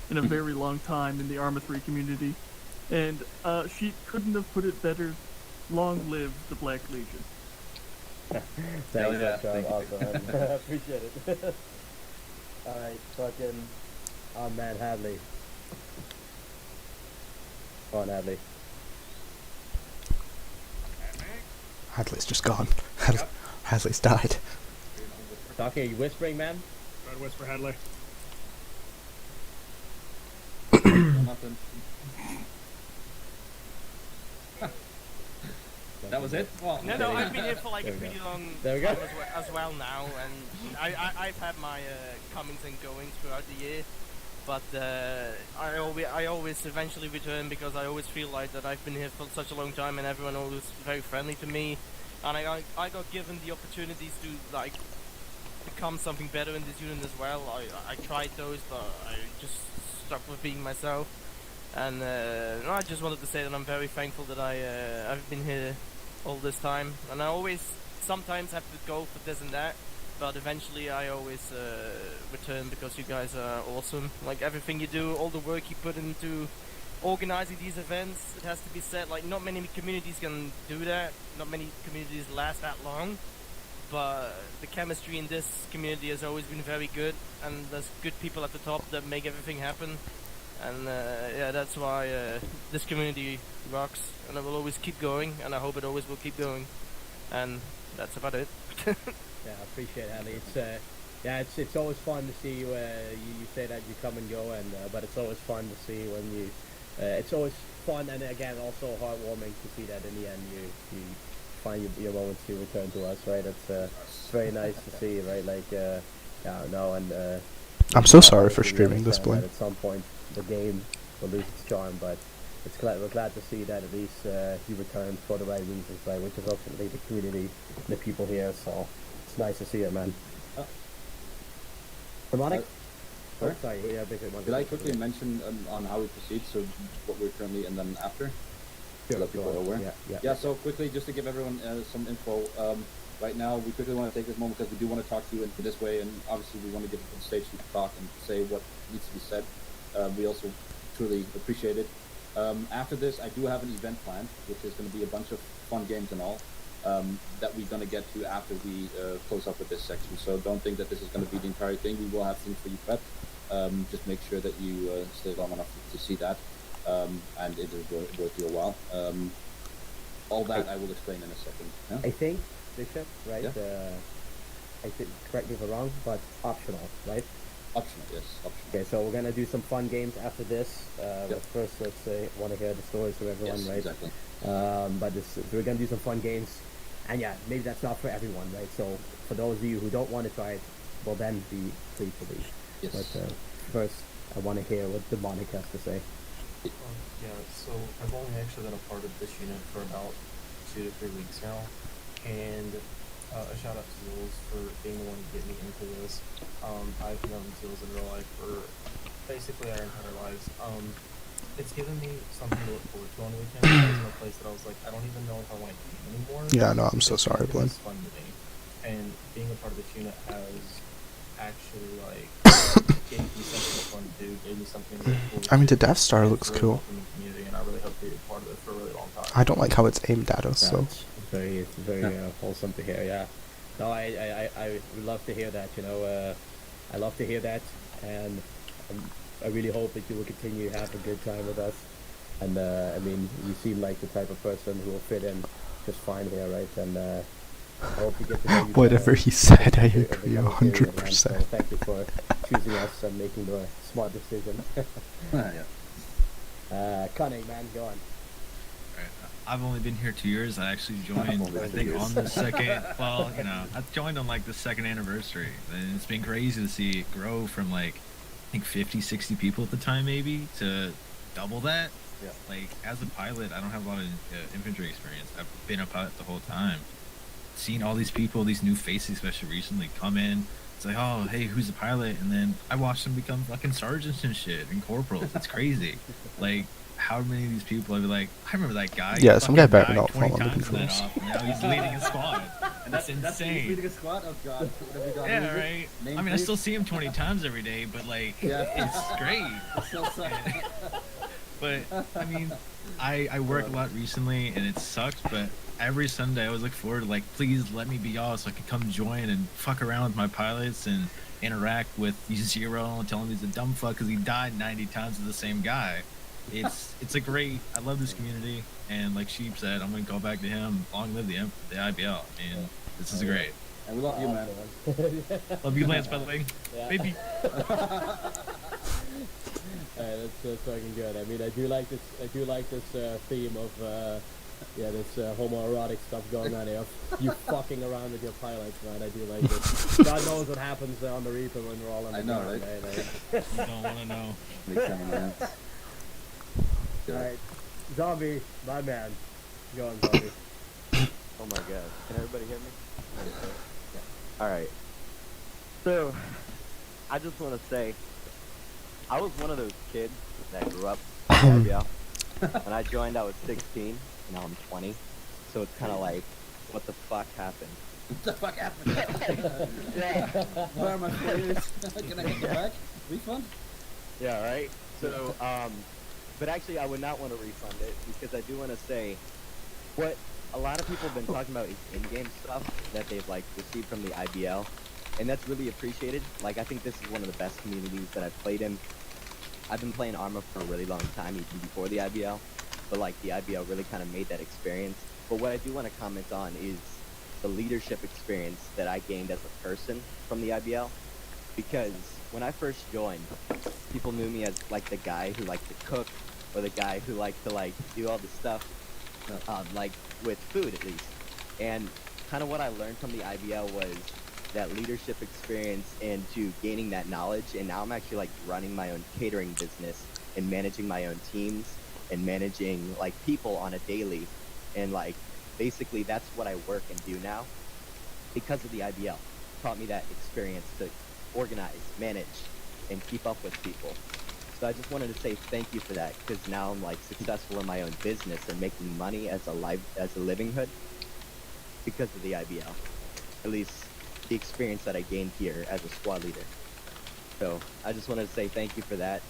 in a very long time in the Arma 3 community. And she couldn't have put it better. Long live the Black Legion. Thanks, Sharp. Awesome. I appreciate it. Alright, fucking on man Hadley. Go on, Hadley. Hadley's just gone. Hadley's died. Talking, are you whispering, man? Try to whisper, Hadley. Nothing. That was it? Well, No, I've been here for like a pretty long time as well now, and I've had my comings and goings throughout the year, but I always eventually return because I always feel like that I've been here for such a long time and everyone always very friendly to me, and I got given the opportunities to like become something better in this unit as well. I tried those, but I just stuck with being myself, and I just wanted to say that I'm very thankful that I've been here all this time, and I always sometimes have to go for this and that, but eventually I always return because you guys are awesome. Like everything you do, all the work you put into organizing these events, it has to be said, like not many communities can do that, not many communities last that long, but the chemistry in this community has always been very good, and there's good people at the top that make everything happen. And yeah, that's why this community rocks, and it will always keep going, and I hope it always will keep going. And that's about it. Yeah, I appreciate it, Hadley. It's always fun to see you. You say that you come and go, and but it's always fun to see when you. It's always fun, and again, also heartwarming to see that in the end you find your moments to return to us, right? It's very nice to see, right? Like, yeah, no, and I'm so sorry for streaming this, Blaine. At some point, the game will lose its charm, but we're glad to see that at least you returned for the right reasons, right? Which is ultimately the community, the people here. So it's nice to see it, man. Harmonic? Sorry, yeah, Did I quickly mention on how we proceed? So what we're currently and then after? Sure, let people aware. Yeah. So quickly, just to give everyone some info. Right now, we quickly want to take this moment because we do want to talk to you in this way, and obviously we want to give you the stage to talk and say what needs to be said. We also truly appreciate it. After this, I do have an event planned, which is going to be a bunch of fun games and all that we're going to get to after we close up with this section. So don't think that this is going to be the entire thing. We will have things for you prepped. Just make sure that you stay long enough to see that, and it is worth your while. All that I will explain in a second. Yeah? I think, Bishop, right? Yeah. I think, correct me if I'm wrong, but optional, right? Optional, yes, optional. Okay, so we're gonna do some fun games after this. But first, let's say, want to hear the stories from everyone, Yes, right? exactly. But so we're gonna do some fun games, and yeah, maybe that's not for everyone, right? So for those of you who don't want to try it, well then be free to leave. Yes. But first, I want to hear what Demonic has to say. Yeah, so I've only actually been a part of this unit for about 2 to 3 weeks now, and a shout out to Jules for being the one to get me into this. I've known Jules in real life for basically our entire lives. It's given me something to look forward to on the weekend. I was in a place that I was like, I don't even know if I want to game anymore. Yeah, no, I'm so sorry, Blaine. It's fun to me, and being a part of this unit has actually like gave me something fun to do, gave me something to look forward to. I mean, the Death Star looks really cool. welcoming community, and I really hope to be a part of it for a really long time. I don't like how it's aimed at us, so. It's very wholesome to hear. Yeah. No, I would love to hear that. You know, I love to hear that, and I really hope that you will continue to have a good time with us. And I mean, you seem like the type of person who will fit in just fine here, right? And I hope you get to know you Whatever he said, I agree 100%. So thank you for choosing us and making the smart decision. Cunning, man, go on. I've only been here 2 years. I actually joined, I think, on the second. Well, you know, I joined on like the second anniversary, and it's been crazy to see it grow from like I think 50, 60 people at the time, maybe, to double that. Yeah. Like as a pilot, I don't have a lot of infantry experience. I've been a pilot the whole time. Seeing all these people, these new faces, especially recently, come in. It's like, oh, hey, who's the pilot? And then I watch them become fucking sergeants and shit and corporals. It's crazy. Like, how many of these people I'd be like, I remember that guy. Yeah, some guy better died not 20 fall under times and controls. then now he's leading a squad. And That's he's insane. leading a squad? Oh god. What have we got? Yeah, Who is it? right. Name, I mean, I please? still see him 20 times every day, but like, Yeah. it's great. So sad. But I mean, I work a lot recently, and it sucks. But every Sunday, I always look forward to like, please let me be y'all, so I can come join and fuck around with my pilots and interact with Zero and tell him he's a dumb fuck because he died 90 times with the same guy. It's a great. I love this community, and like Sheep said, I'm gonna go back to him. Long live the IBL. I mean, this is great. And we love you, man. Love you, Lance, by the way. Yeah. Baby. That's fucking good. I mean, I do like this theme of this homoerotic stuff going on here. You fucking around with your pilots, man. I do like it. God knows what happens on the Reaper when we're all on the I know, ground, right? You don't want to know. Big fan, man. Alright, Zombie, my man. Go on, Zombie. Oh my god. Can everybody hear me? Alright. So, I just want to say, I was one of those kids that grew up in Serbia. When I joined, I was 16, and now I'm 20. So it's kind of like, what the fuck happened? What the fuck happened? Yeah. Where are my 4 years? Can I get them back? Refund? Yeah, right? So, but actually I would not want to refund it, because I do want to say, what a lot of people have been talking about is in-game stuff that they've, like, received from the IBL, and that's really appreciated. Like, I think this is one of the best communities that I've played in. I've been playing Arma for a really long time, even before the IBL, but, like, the IBL really kind of made that experience. But what I do want to comment on is the leadership experience that I gained as a person from the IBL, because when I first joined, people knew me as, like, the guy who liked to cook, or the guy who liked to, like, do all the stuff, like, with food, at least. And kind of what I learned from the IBL was that leadership experience into gaining that knowledge, and now I'm actually, like, running my own catering business and managing my own teams and managing like people on a daily, and like basically that's what I work and do now because of the IBL. Taught me that experience to organize, manage, and keep up with people. So I just wanted to say thank you for that, because now I'm like successful in my own business and making money as a livelihood because of the IBL. At least the experience that I gained here as a squad leader. So I just wanted to say thank you for that.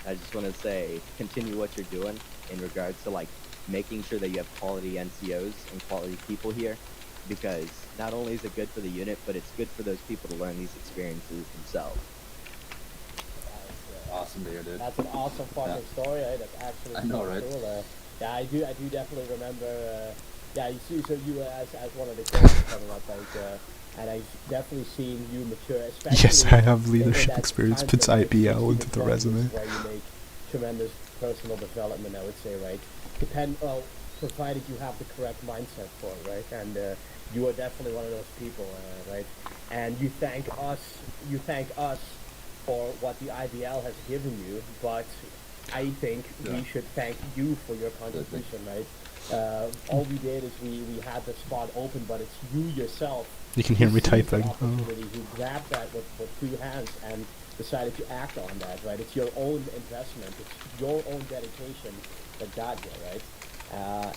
I just want to say continue what you're doing in regards to like making sure that you have quality NCOs and quality people here, because not only is it good for the unit, but it's good for those people to learn these experiences themselves. Awesome to hear, dude. That's an awesome fucking story. That's actually I know, right? cool. Yeah, I do definitely remember. Yeah, you see, so you as one of the coaches coming up, like, and I've definitely seen you mature. Especially Yes, I have in leadership that experience. time Puts frame, like, IBL 16 into to the 20 resume. is where you make tremendous personal development, I would say, right? Provided you have the correct mindset for it, right? And you are definitely one of those people, right? And you thank us for what the IBL has given you, but I think we should thank you for your contribution, right? All we did is we had the spot open, but it's you yourself. You can hear me typing. Opportunity who grabbed that with 2 hands and decided to act on that, right? It's your own investment. It's your own dedication that got you, right?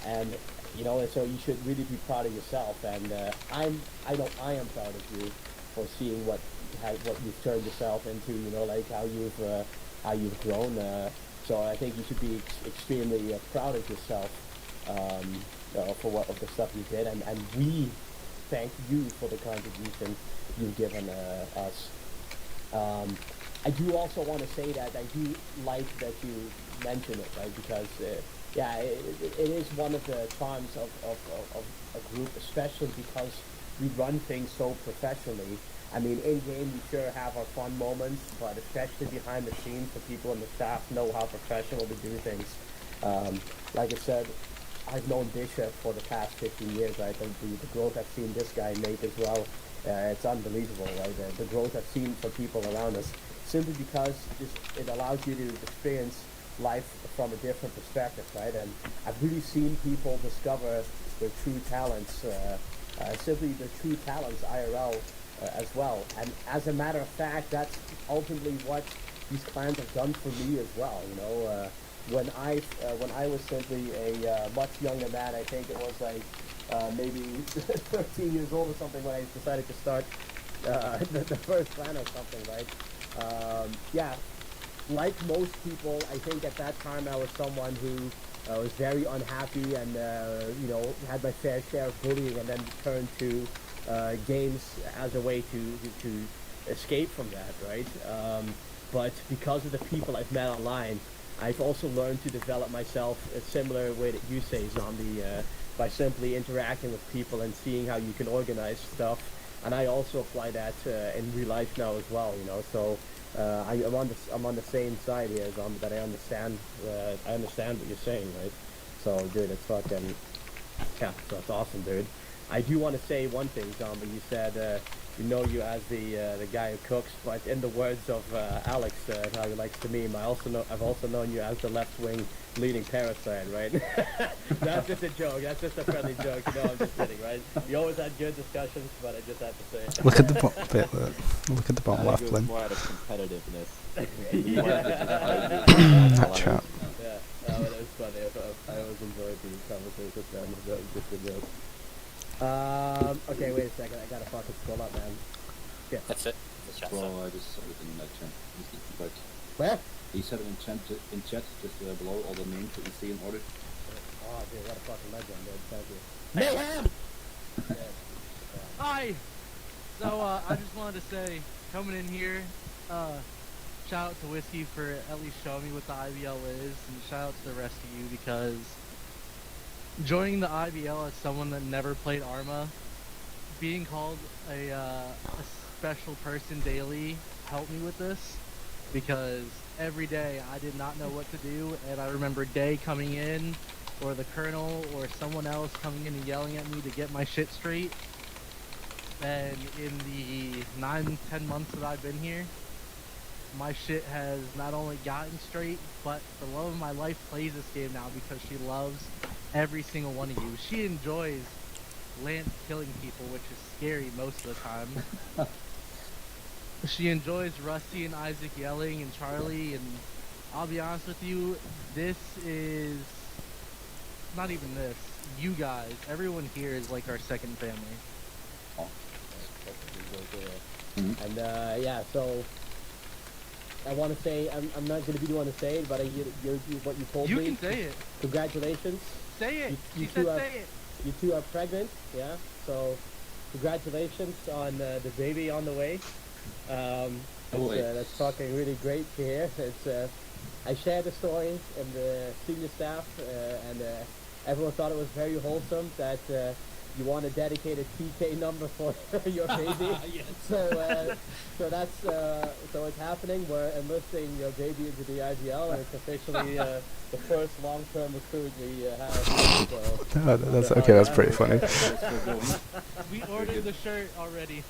And you know, and so you should really be proud of yourself. And I am proud of you for seeing what you've turned yourself into. You know, like how you've grown. So I think you should be extremely proud of yourself for of the stuff you did. And we thank you for the contribution you've given us. I do also want to say that I do like that you mention it, right? Because it is one of the charms of a group, especially because we run things so professionally. I mean, in game we sure have our fun moments, but especially behind the scenes, the people in the staff know how professional we do things. Like I said, I've known Bishop for the past 15 years. Right? The growth I've seen this guy make as well, it's unbelievable, right? The growth I've seen for people around us, simply because it allows you to experience life from a different perspective, right? And I've really seen people discover their true talents, simply their true talents IRL as well. And as a matter of fact, that's ultimately what these clans have done for me as well. You know, when I was simply a much younger man, I think it was like maybe 13 years old or something when I decided to start the first clan or something, right? Like most people, I think at that time I was someone who was very unhappy and, had my fair share of bullying, and then turned to games as a way to escape from that, right? But because of the people I've met online, I've also learned to develop myself a similar way that you say, Zombie, by simply interacting with people and seeing how you can organize stuff. And I also apply that in real life now as well, you know, so I'm on the same side here, Zombie, that I understand what you're saying, right? So, dude, it's fucking, yeah, so it's awesome, dude. I do want to say one thing, Zombie. You said you know you as the guy who cooks, but in the words of Alex, how he likes to meme, I've also known you as the left-wing leading parasite, right? That's just a joke. That's just a friendly joke. You know, I'm just kidding, right? We always had good discussions, but I just have to say it. Look at the look at the bottom left, it was Lynn. more out of competitiveness. That chat. Yeah, it was funny. I always enjoyed the conversation with them. That was just a joke. Okay, wait a second. I gotta fucking scroll up, man. Yeah. That's it. Well, I just saw it in that chat. But Where? he said it in chat just below all the names that you see in order. Oh, dude, what a fucking legend, dude. Thank you. Mayhem! Hi! So, I just wanted to say, coming in here, shout out to Whiskey for at least showing me what the IBL is, and shout out to the rest of you, because joining the IBL as someone that never played Arma, being called a special person daily helped me with this, because every day I did not know what to do, and I remember Day coming in, or the Colonel, or someone else coming in and yelling at me to get my shit straight. And in the 9-10 months that I've been here, my shit has not only gotten straight, but the love of my life plays this game now because she loves every single one of you. She enjoys Lance killing people, which is scary most of the time. She enjoys Rusty and Isaac yelling and Charlie, and I'll be honest with you, this is not even this. You guys, everyone here is like our second family. Oh. And yeah, so I want to say I'm not going to be the one to say it, but what you told me. You can say it. Congratulations. Say it. You She said two are, say it. You two are pregnant, yeah. So congratulations on the baby on the way. That's fucking really great to hear. It's I shared the story in the senior staff, and everyone thought it was very wholesome that you want a dedicated TK number for your baby. Yes. So that's so it's happening. We're enlisting your baby into the IGL, and it's officially the first long-term recruit we have. So, that's okay. That's pretty funny. We ordered the shirt already.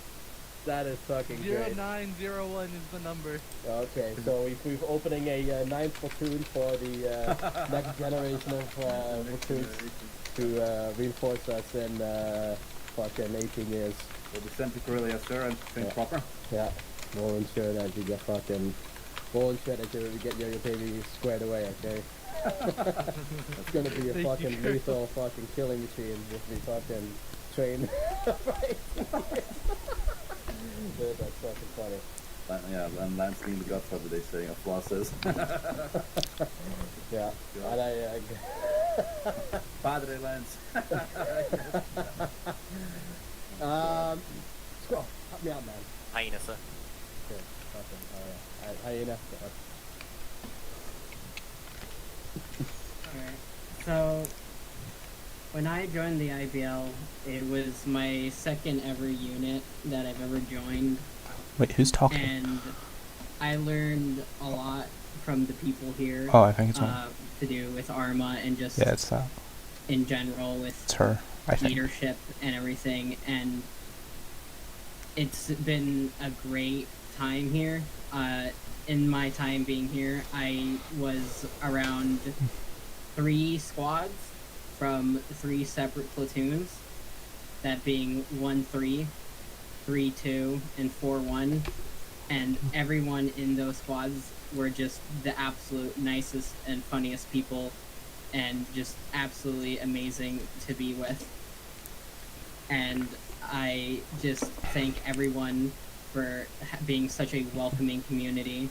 That is fucking great. 0901 is the number. Okay, so we're opening a 9th platoon for the next generation of recruits to reinforce us in fucking 18 years. We'll be sent to Korea, sir, and think proper. Yeah, we'll ensure that you get we'll ensure that you get your baby squared away, okay? It's gonna be a fucking lethal fucking killing machine if we fucking train right. Dude, that's fucking funny. Yeah, and Lance being the godfather, they say, of losses. Yeah, and Padre Lance. Scroll, help me out, man. Hyena, sir. Okay, fucking, alright, hyena. Alright, so when I joined the IBL, it was my second ever unit that I've ever joined. Wait, who's talking? And I learned a lot from the people here. Oh, I think it's to do with Arma and just yeah, it's that. In general with It's her, I think. leadership and everything. And it's been a great time here. In my time being here, I was around 3 squads from 3 separate platoons, that being 1-3, 3-2, and 4-1, and everyone in those squads were just the absolute nicest and funniest people, and just absolutely amazing to be with. And I just thank everyone for being such a welcoming community.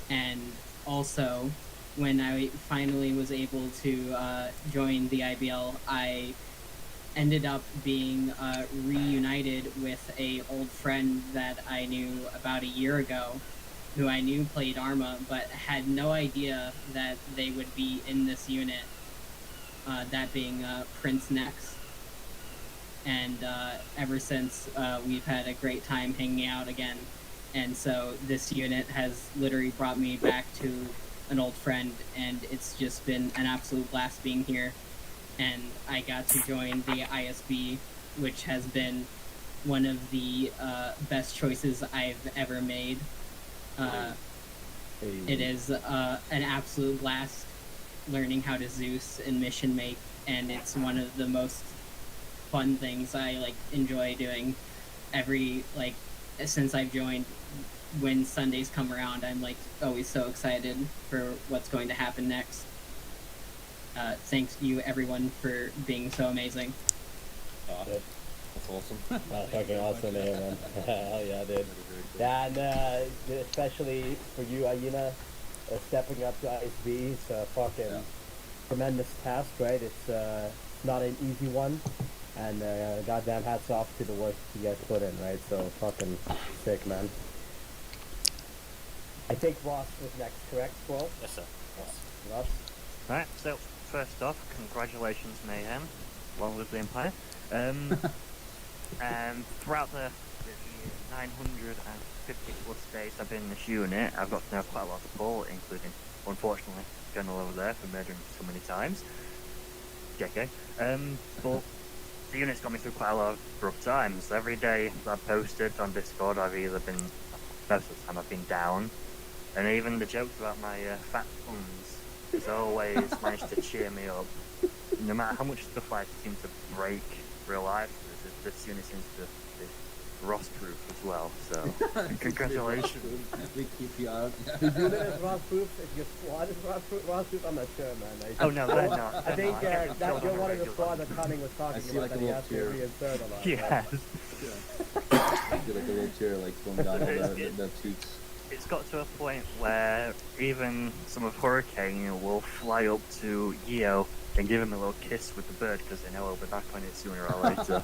And also, when I finally was able to join the IBL, I ended up being reunited with a old friend that I knew about a year ago, who I knew played Arma, but had no idea that they would be in this unit, that being Prince Nex. And ever since, we've had a great time hanging out again. And so this unit has literally brought me back to an old friend, and it's just been an absolute blast being here. And I got to join the ISB, which has been one of the best choices I've ever made. It is an absolute blast learning how to Zeus and mission make, and it's one of the most fun things I enjoy doing. Since I've joined, when Sundays come around, I'm always so excited for what's going to happen next. Thanks you everyone for being so amazing. That's awesome. That's fucking awesome, man. Hell yeah, dude. Yeah, and especially for you, Ayina, stepping up to ISB is a fucking tremendous task, right? It's not an easy one, and goddamn hats off to the work you guys put in, right? So fucking sick, man. I think Ross was next, correct, Squall? Yes, sir. Yes. Ross? Right, so first off, congratulations, Mayhem, along with the Empire. Throughout the 950 plus days I've been in this unit, I've got to know quite a lot of people, including, unfortunately, General over there for murdering so many times. JK. But the unit's got me through quite a lot of rough times. Every day I've posted on Discord, I've either been, most of the time I've been down, And even the jokes about my fat puns has always managed to cheer me up. No matter how much stuff I seem to break real life, this unit seems to be rust-proof as well. So, congratulations. We keep you out. The unit is rust-proof. If your squad is rust-proof, I'm not sure, man. Oh no, they're not. I think not. that you're one of the squad that Cunning was I talking see about like a that he little has to tear. reinsert a lot. Yes. I feel like a little tear like going down the cheeks. It's got to a point where even some of Hurricane will fly up to Yeo and give him a little kiss with the bird because they know he'll be back on it sooner or later.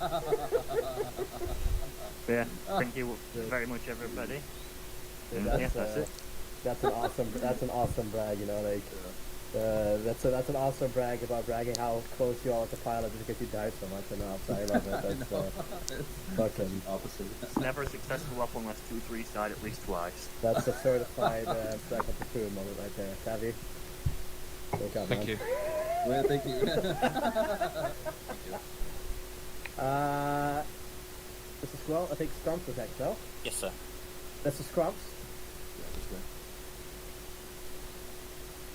Yeah, thank you very much, everybody. Yeah, That's it. That's an awesome brag, you know, like that's an awesome brag about bragging how close you are with the pilot just because you died so much enough. So I love it. That's fucking opposite. It's never a successful up unless 2-3 side at least twice. That's a certified second platoon moment right there. Tavi. Thank you. Well, thank you. Mr. Squirrel, I think Scrumps was next, no? Yes, sir. Mr. Scrumps? Yeah, this way.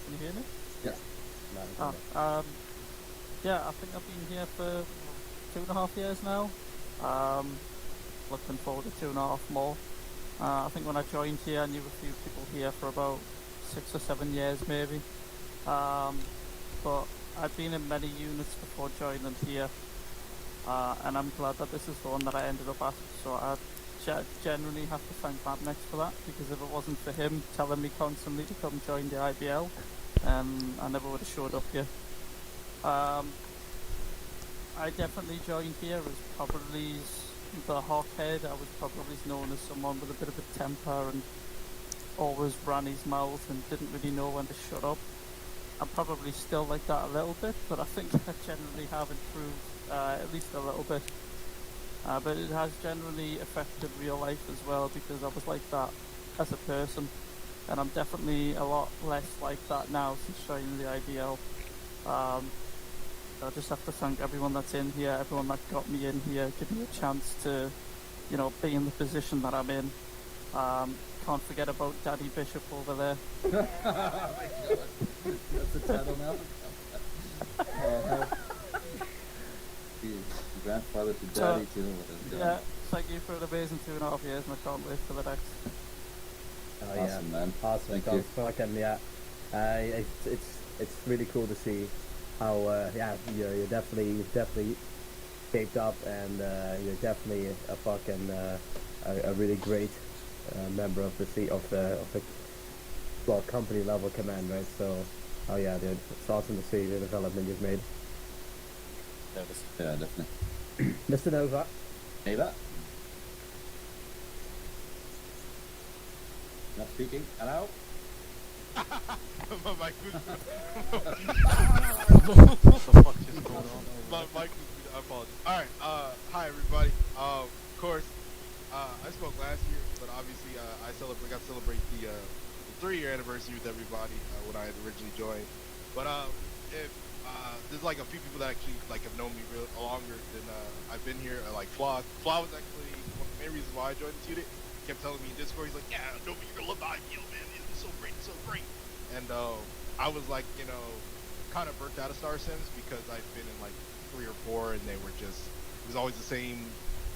Can you hear me? Yeah. Yeah, I think I've been here for 2.5 years now. Looking forward to 2.5 more. I think when I joined here, I knew a few people here for about 6 or 7 years, maybe. But I've been in many units before joining here, and I'm glad that this is the one that I ended up at. So I genuinely have to thank Madnex for that, because if it wasn't for him telling me constantly to come join the IBL, I never would have showed up here. I definitely joined here as probably the hawkhead. I was probably known as someone with a bit of a temper and always ran his mouth and didn't really know when to shut up. I'm probably still like that a little bit, but I think I generally have improved at least a little bit. But it has generally affected real life as well, because I was like that as a person, and I'm definitely a lot less like that now since joining the IBL. I just have to thank everyone that's in here, everyone that got me in here, give me a chance to, you know, be in the position that I'm in. Can't forget about Daddy Bishop over there. Oh my god. That's the title now? Grandfather to daddy to yeah, thank you for an amazing 2.5 years, and I can't wait for the next. Oh awesome, yeah, man. awesome. Thank you. Fucking yeah. It's really cool to see how you've definitely shaped up, and you're definitely a fucking a really great member of the well, company level command, right? So, oh yeah, dude, it's awesome to see the development you've made. Yeah, definitely. Mr. Nova. Neva? Not speaking. Hello? My mic was... What the fuck is going on? My mic was... I apologize. Alright, hi everybody. Of course, I spoke last year, but obviously I got to celebrate the 3-year anniversary with everybody when I had originally joined. But if there's like a few people that actually like have known me real longer than I've been here, like Flaw. Flaw was actually one of the main reasons why I joined this unit. He kept telling me in Discord, he's like, yeah, no, you're gonna love the IPO, man. It's so great, so great. And I was like, you know, kind of burnt out of Star Sims because I've been in like 3 or 4, and they were just, it was always the same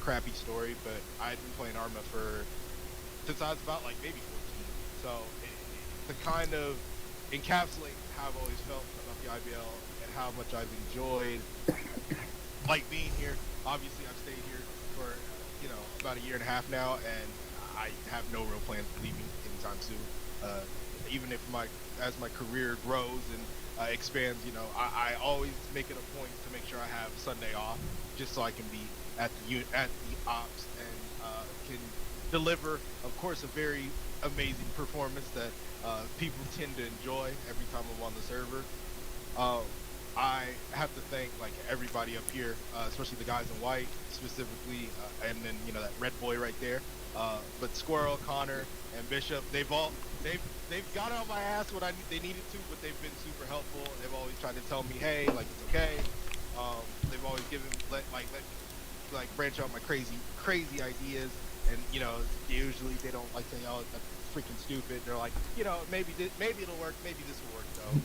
crappy story. But I'd been playing Arma since I was about like maybe 14. So to kind of encapsulate how I've always felt about the IBL and how much I've enjoyed like being here. Obviously, I've stayed here for about 1.5 years now, and I have no real plans of leaving anytime soon. Even if as my career grows and expands, I always make it a point to make sure I have Sunday off, just so I can be at the ops and can deliver, of course, a very amazing performance that people tend to enjoy every time I'm on the server. I have to thank like everybody up here, especially the guys in white specifically, and then that red boy right there. But Squirrel, Connor, and Bishop, they've got on my ass when they needed to, but they've been super helpful. They've always tried to tell me, hey, like it's okay. They've always let me branch out my crazy ideas. and usually they don't like say, "Oh, that's freaking stupid." They're like, maybe maybe it'll work, maybe this will work though.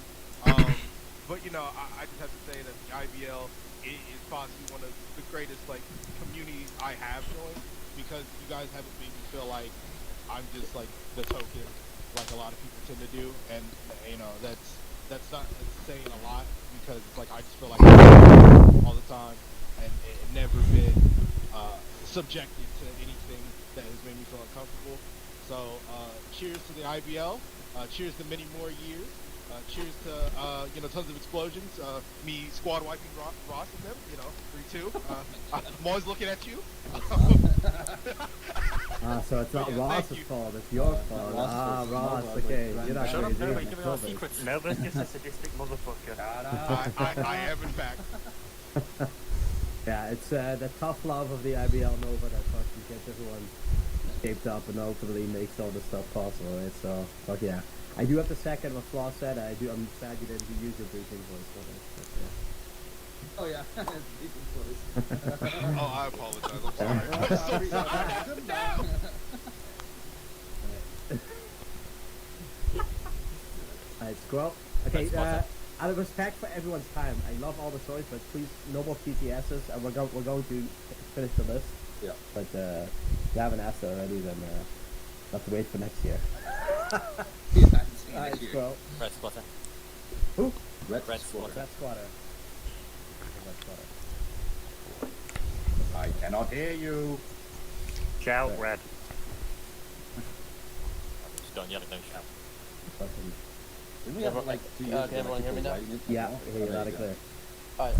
But I just have to say that the IBL is possibly one of the greatest like communities I have going, because you guys haven't made me feel like I'm just like the token, like a lot of people tend to do, and that's saying a lot, because like I just feel like I'm all the time, and never been subjected to anything that has made me feel uncomfortable. So cheers to the IBL, cheers to many more years. Cheers to tons of explosions. Me squad wiping Ross and them. 3-2. I'm always looking at you. So it's not Ross's fault. It's your fault. Ross. Okay, you're not Shut up, crazy. nobody giving our secrets. Melvin's just a sadistic motherfucker. I am in fact. Yeah, it's the tough love of the IBL Nova that fucking gets everyone shaped up and ultimately makes all this stuff possible, right? So, fuck yeah. I do have to second what Flaw said. I'm sad you didn't use your breathing voice for this. Oh yeah, breathing voice. Oh, I apologize. I'm sorry. I'm so sorry. No! Alright, Squirrel. Okay, out of respect for everyone's time, I love all the stories, but please, no more PTSs. We're going to finish the list. Yeah. But if you haven't asked already, then we'll have to wait for next year. Alright, Squirrel. Red Squatter. Who? Red Squatter. Squatter. Red Squatter. I cannot hear you. Shout, Right. Red. Just don't yell it, don't shout. Fucking... Didn't we have like 2 years can everyone hear me now? Yeah, I hear you loud and clear. Alright,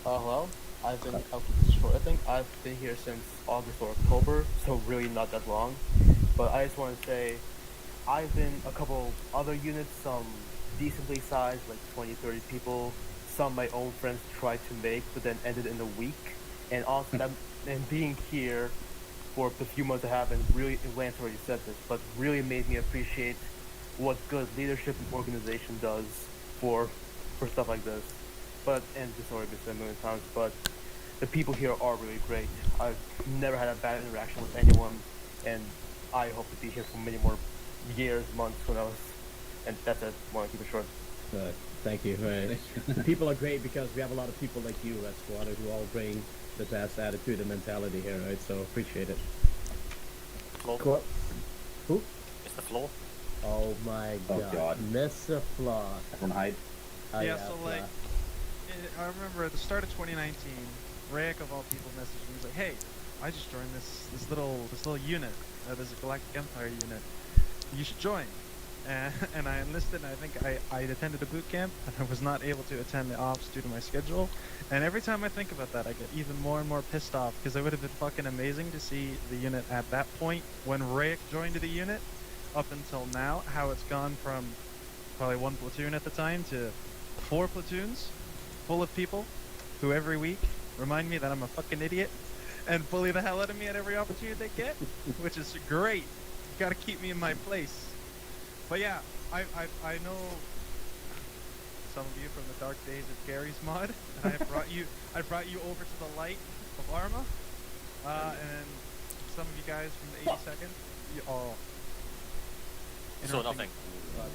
hello. I'll keep this short. I think I've been here since August or October, so really not that long. But I just want to say, I've been a couple other units, some decently sized, like 20-30 people. Some my own friends tried to make, but then ended in a week. And also, and being here for the few months I have, and really, Lance already said this, but really made me appreciate what good leadership and organization does for stuff like this. But, and this already been said a million times, but the people here are really great. I've never had a bad interaction with anyone, and I hope to be here for many more years, months, who knows. And that's it. I want to keep it short. Thank you. Right. People are great because we have a lot of people like you, Red Squatter, who all bring the best attitude and mentality here, right? So appreciate it. Floor. Cool. Who? It's the floor. Oh my god. Mr. Flaw. Everyone hide. Yeah, so like, I remember at the start of 2019, Rayek of all people messaged me. He's like, "Hey, I just joined this little unit. There's a Galactic Empire unit. You should join." And I enlisted, and I think I attended a boot camp, and I was not able to attend the ops due to my schedule. And every time I think about that, I get even more and more pissed off, because it would have been fucking amazing to see the unit at that point when Rayek joined the unit up until now, how it's gone from probably 1 platoon at the time to 4 platoons full of people who every week remind me that I'm a fucking idiot and bully the hell out of me at every opportunity they get, which is great. Gotta keep me in my place. But yeah, I know some of you from the dark days of Gary's mod, and I brought you over to the light of Arma, and some of you guys from the 82nd, you all So nothing.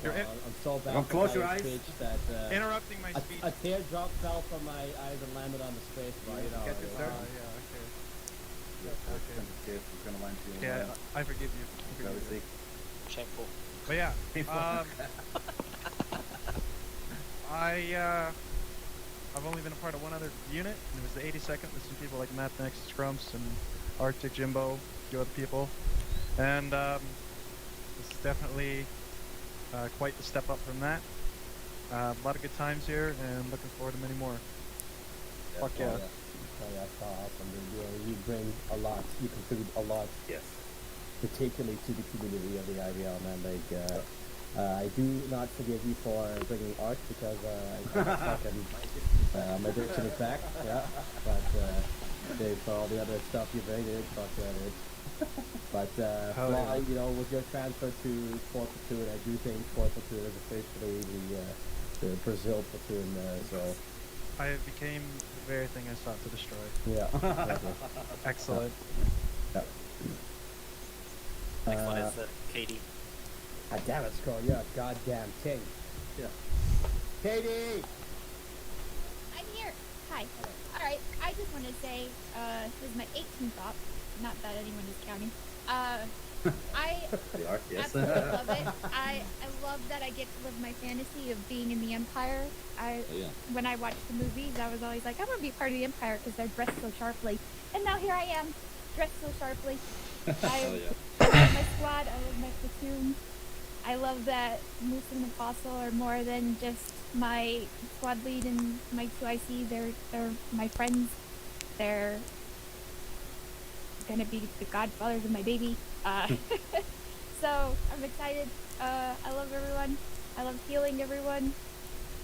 I'm so bad. Don't close your eyes. That, interrupting my speech. A teardrop fell from my eyes and landed on the space bar. You know. Get this there? Yeah, I forgive you. Shameful. But yeah, I've only been a part of one other unit, and it was the 82nd with some people like Matt Next, Scrumps, and Arctic Jimbo, a few other people. And this is definitely quite the step up from that. A lot of good times here, and looking forward to many more. Fuck yeah. Oh yeah, that's awesome. You bring a lot. You contribute a lot. Yes. Particularly to the community of the IVL, man. Like, I do not forgive you for bringing art because my addiction is back. Yeah, but for all the other stuff you bring, dude, fuck yeah, dude. But Flaw, you know, with your transfer to 4th platoon, I do think 4th platoon is officially the Brazil platoon. So I became the very thing I sought to destroy. Yeah. Exactly. Excellent. Yeah. Next one is Katie. God damn it, Skull, you're a goddamn king. Yeah. Katie! I'm here. Hi. Alright, I just want to say, this is my 18th op. Not that anyone is counting. I We are, yes. absolutely love it. I love that I get to live my fantasy of being in the Empire. When I watched the movies, I was always like, I want to be part of the Empire because they're dressed so sharply. And now here I am, dressed so sharply. I love my squad, I love my platoon. I love that Moose and Apostle are more than just my squad lead and my 2IC. They're my friends. They're gonna be the godfathers of my baby. So I'm excited. I love everyone. I love healing everyone.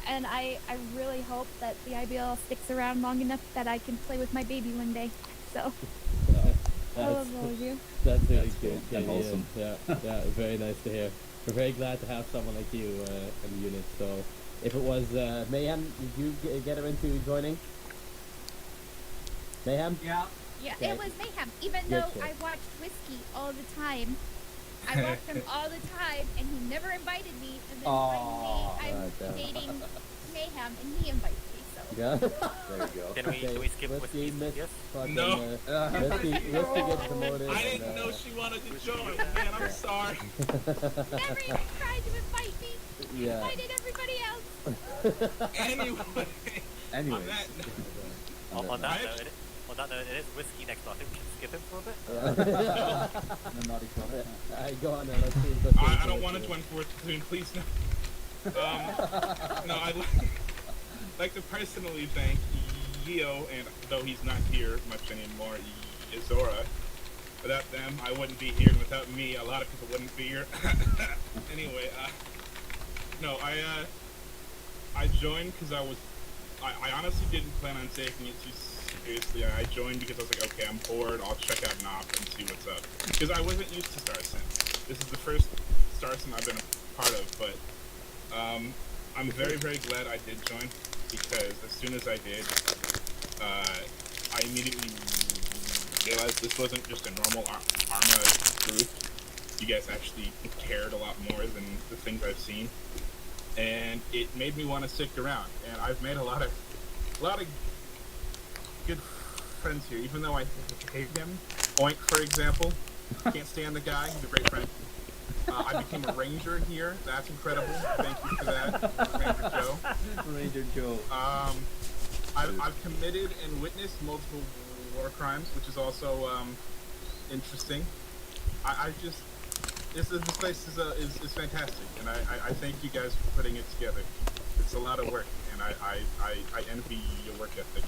And I really hope that the IBL sticks around long enough that I can play with my baby one day. So I love all of you. That's really That's good. cool. Katie, Awesome. Yeah, very nice to hear. We're very glad to have someone like you in the unit. So, if it was Mayhem, did you get her into joining? Mayhem? Yeah, Okay. it was mayhem. Even Good though shit. I watched Whiskey all the time, I watched him all the time, and he never invited me. And then finally, I'm dating Mayhem, and he invites me. So Yeah. There you go. Can we skip Whiskey, Whiskey? Yes? No. Whiskey gets demoted. I didn't know she wanted to join. Man, I'm sorry. never even tried to invite me. He Yeah. invited everybody else. Anyway. Anyways. On that note, it is Whiskey next. I think we should skip him for a bit. No naughty comment. Go on now. Let's see. I don't want to join fourth platoon, please no. No, I'd like to personally thank Yeo, and though he's not here much anymore, Izora. Without them, I wouldn't be here, and without me, a lot of people wouldn't be here. Anyway, no, I joined because I honestly didn't plan on taking it too seriously. I joined because I was like, okay, I'm bored, I'll check out an op and see what's up. Because I wasn't used to Star Sim. This is the first Star Sim I've been a part of, but I'm very, very glad I did join, because as soon as I did, I immediately realized this wasn't just a normal Arma group. You guys actually cared a lot more than the things I've seen, and it made me want to stick around. And I've made a lot of good friends here, even though I hate him. Oink, for example, can't stand the guy. He's a great friend. I became a ranger here. That's incredible. Thank you for that, Ranger Joe. Ranger Joe. I've committed and witnessed multiple war crimes, which is also interesting. I just this place is fantastic, and I thank you guys for putting it together. It's a lot of work, and I envy your work ethic.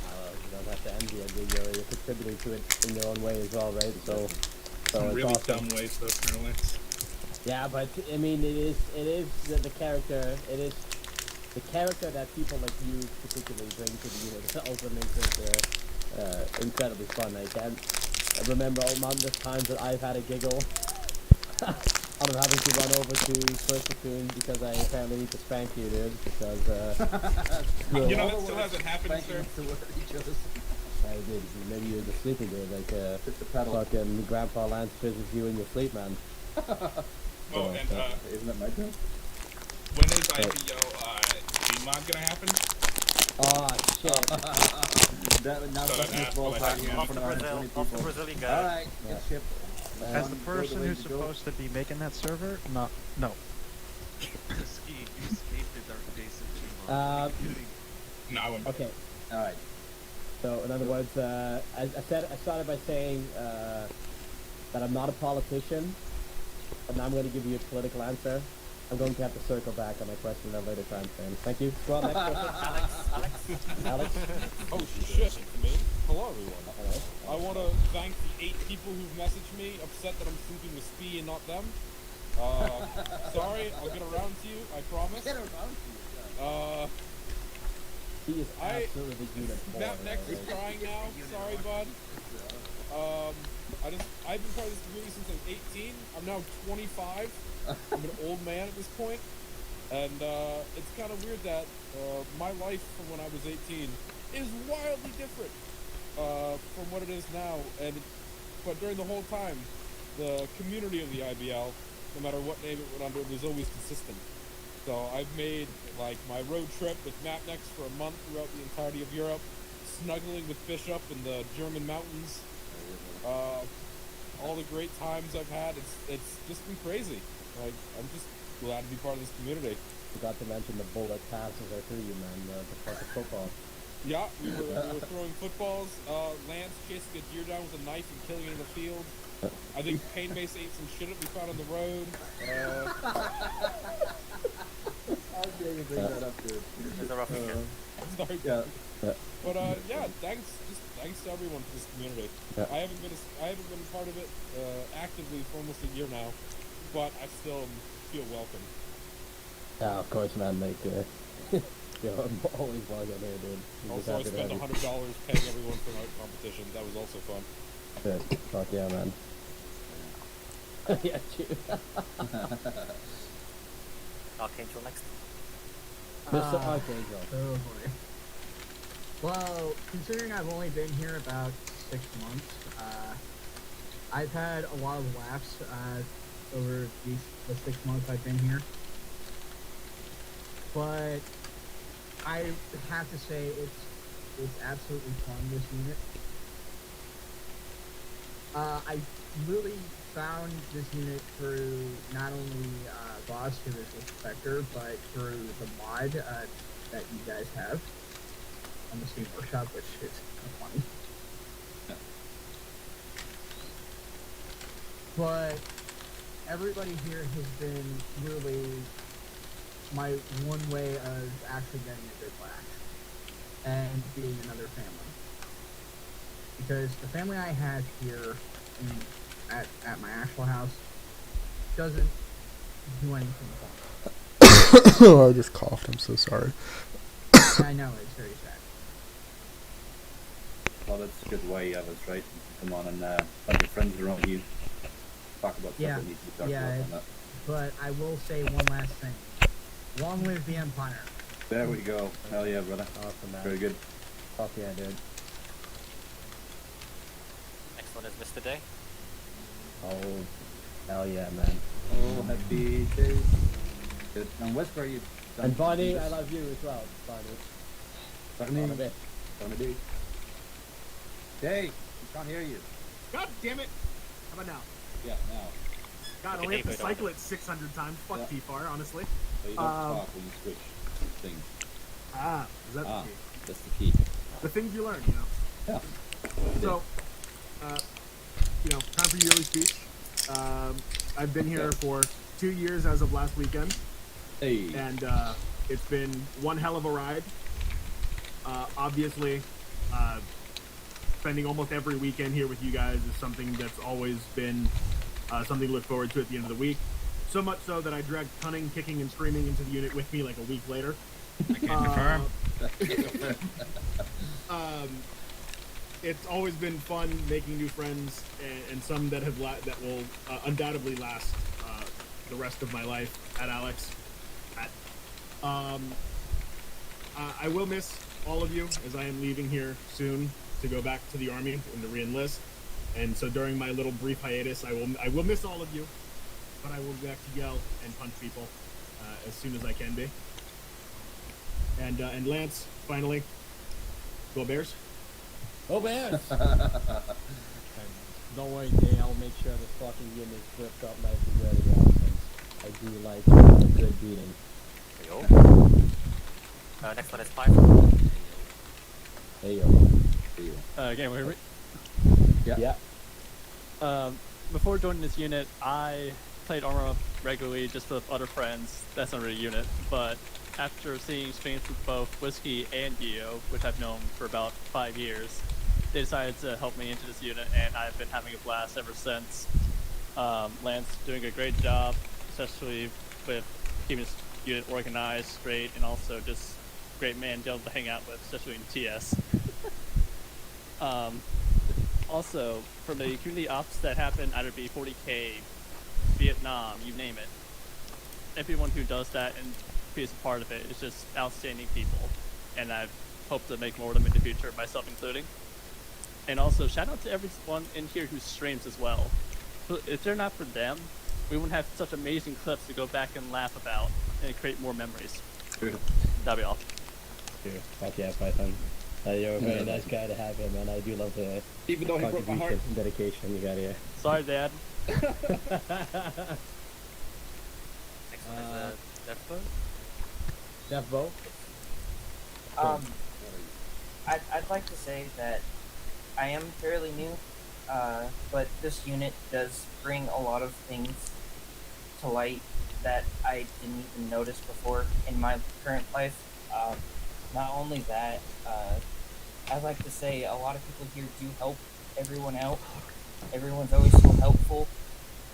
You don't have to envy it. You're contributing to it in your own way as well, right? So Some it's really awesome. dumb ways, though, Colonel. Yeah, but I mean, it is the character. It is the character that people like you particularly bring to the unit that also makes it incredibly fun. I can't remember all amount of times that I've had a giggle out of having to run over to first platoon because I apparently need to spank you, dude. Because You know, that still hasn't happened, sir. I did. Maybe you're the sleeping dude, like fucking Grandpa Lance visits you in your sleep, man. Oh, and isn't that my job? When is IPO Gmod gonna happen? Oh shit. Now So that's his fault right here in front of 120 people. Alright, good ship. As the person who's supposed to be making that server, no. Escape, you escaped the dark days of Gmod. No, I won't. Okay. Alright. So in other words, I started by saying that I'm not a politician, and I'm going to give you a political answer. I'm going to have to circle back on my question at a later time frame. Thank you. Go on, next person. Alex. Oh shit, me? Hello everyone. I want to thank the 8 people who've messaged me upset that I'm sleeping with Spee and not them. Sorry, I'll get around to you, I promise. Get around to you, He is absolutely beautiful. Next is crying now. Sorry, bud. I've been part of this community since I'm 18. I'm now 25. I'm an old man at this point. And it's kind of weird that my life from when I was 18 is wildly different from what it is now. And but during the whole time, the community of the IBL, no matter what name it went under, was always consistent. So I've made like my road trip with Mapnex for a month throughout the entirety of Europe, snuggling with Bishop in the German mountains. All the great times I've had, it's just been crazy. Like, I'm just glad to be part of this community. Forgot to mention the bullet passes are through you, man. The fucking football. Yeah, we were throwing footballs. Lance chasing a deer down with a knife and killing it in the field. I think Pain Mace ate some shit that we found on the road. How dare you bring that up, dude? It's a rough weekend. Sorry. Yeah. But yeah, thanks to everyone for this community. Yeah. I haven't been part of it actively for almost a year now, but I still feel welcome. Yeah, of course, man. Like, I'm always welcome here, dude. Also, I spent $100 paying everyone for an art competition. That was also fun. Good. Fuck yeah, man. Yeah, true. Archangel next. Mr. Archangel. Oh boy. Well, considering I've only been here about 6 months, I've had a lot of laughs over the 6 months I've been here. But I have to say it's absolutely fun, this unit. I really found this unit through not only Boss, who is a Spectre, but through the mod that you guys have on the Steam Workshop, which is kind of funny. But everybody here has been really my one way of actually getting a good laugh and being another family. Because the family I have here at my actual house doesn't do anything fun. Oh, I just coughed. I'm so sorry. I know, it's very sad. Well, that's a good way of us, right? Come on and have your friends around you. Talk about stuff that needs to be talked about on that. But I will say one last thing. Long live the Empire. There we go. Hell yeah, brother. Awesome, man. Very good. Fuck yeah, dude. Next one is Mr. Day. Oh, hell yeah, man. Oh, happy days. Good. And Whisper, you done And Bonnie, this? I love you as well, Bonnie. Bonnie. On a bit. Bonnie. Hey, we can't hear you. God damn it! How about now? Yeah, now. God, I only have to cycle it 600 times. Fuck Yeah. T-Far, honestly. So you don't talk when you switch things. Ah, is that the key? That's the key. The things you learn, you know. Yeah. So, time for yearly speech. I've been here for 2 years as of last weekend. Hey. And it's been one hell of a ride. Obviously, spending almost every weekend here with you guys is something that's always been something to look forward to at the end of the week. So much so that I dragged Cunning, Kicking, and Screaming into the unit with me like a week later. I can confirm. It's always been fun making new friends, and some that have that will undoubtedly last the rest of my life at Alex. I will miss all of you as I am leaving here soon to go back to the army and to re-enlist. And so during my little brief hiatus, I will miss all of you, but I will be back to yell and punch people as soon as I can be. And Lance, finally, go Bears! Go Bears! Don't worry, Jay. I'll make sure the fucking unit is flipped up nice and ready. I do like a good beating. Next one is 5. Hey yo. Can you hear me? Yeah. Before joining this unit, I played Armor Up regularly just with other friends. That's not really a unit, but after seeing streams with both Whiskey and Gio, which I've known for about 5 years, they decided to help me into this unit, and I've been having a blast ever since. Lance doing a great job, especially with keeping this unit organized, straight, and also just great man to be able to hang out with, especially in TS. Also, for the community ops that happen, either be 40K, Vietnam, you name it, everyone who does that and is a part of it is just outstanding people, and I hope to make more of them in the future, myself including. And also, shout out to everyone in here who streams as well. So if they're not for them, we wouldn't have such amazing clips to go back and laugh about and create more memories. True. That'd be all. True. Fuck yeah, Python. You're a very nice guy to have here, man. I do love the Even though he broke my heart. contribution and dedication you got here. Sorry, Dad. Next one is Defo. Defo? I'd like to say that I am fairly new, but this unit does bring a lot of things to light that I didn't even notice before in my current life. Not only that, I'd like to say a lot of people here do help everyone out. Everyone's always so helpful.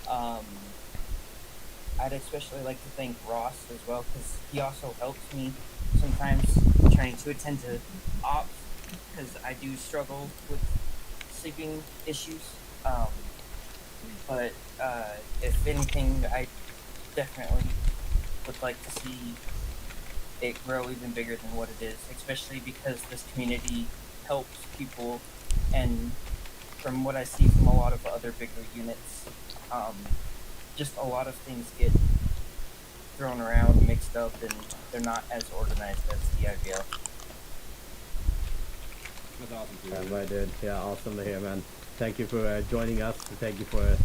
I'd especially like to thank Ross as well, because he also helps me sometimes trying to attend to ops, because I do struggle with sleeping issues. But if anything, I definitely would like to see it grow even bigger than what it is, especially because this community helps people, and from what I see from a lot of other bigger units, just a lot of things get thrown around, mixed up, and they're not as organized as the IVL. That's awesome, dude. Yeah, my dude. Yeah, awesome to hear, man. Thank you for joining us. And thank you for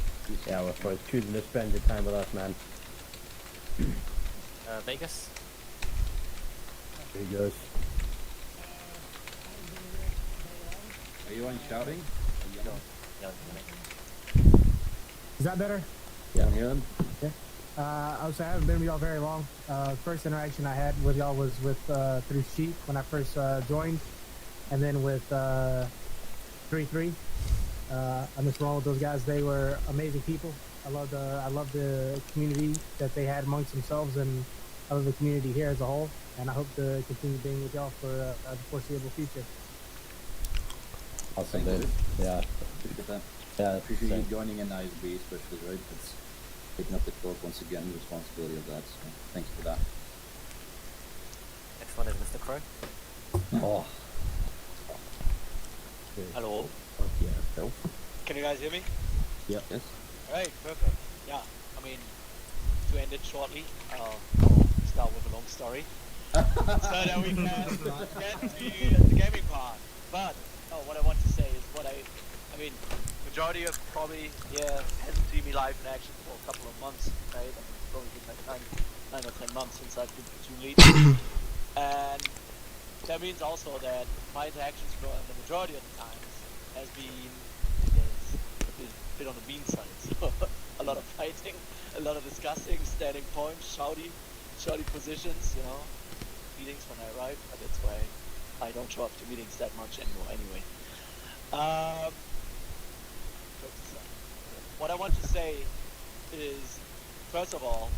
choosing to spend your time with us, man. Vegas. There he goes. Are you on shouting? Is that better? Yeah, I'm hearing. Yeah. I was I haven't been with y'all very long. First interaction I had with y'all was with through Sheep when I first joined, and then with 3-3. I miss rolling with those guys. They were amazing people. I love the community that they had amongst themselves, and I love the community here as a whole. And I hope to continue being with y'all for the foreseeable future. Awesome, Thank dude. you. Yeah. Appreciate that. Yeah, Appreciate same. you joining in ISB, especially, right? It's taking up the torque once again, the responsibility of that. So thanks for that. Next one is Mr. Crow. Oh. Hello. Fuck yeah, Phil. Can you guys hear me? Yep. Yes. Alright, perfect. Yeah, I mean, to end it shortly, I'll start with a long story. So that we can get to the gaming part. But, what I want to say is I mean, majority of probably, hasn't seen me live in action for a couple of months, right? I mean, it's probably been like 9 or 10 months since I've been platoon lead. And that means also that my interactions for the majority of the times has been a bit on the mean side. So a lot of fighting, a lot of discussing, standing points, shouty positions, meetings when I arrive, but that's why I don't show up to meetings that much anymore anyway. What I want to say is, first of all,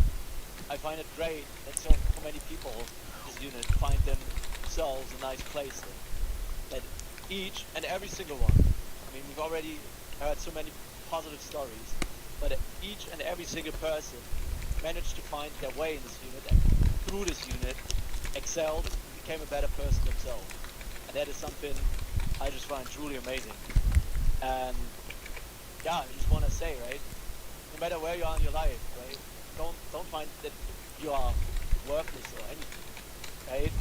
I find it great that so many people in this unit find themselves a nice place there. That each and every single one, I mean, we've already heard so many positive stories, but each and every single person managed to find their way in this unit, and through this unit excelled and became a better person themselves. And that is something I just find truly amazing. And I just want to say, right, no matter where you are in your life, right, don't find that you are worthless or anything, right?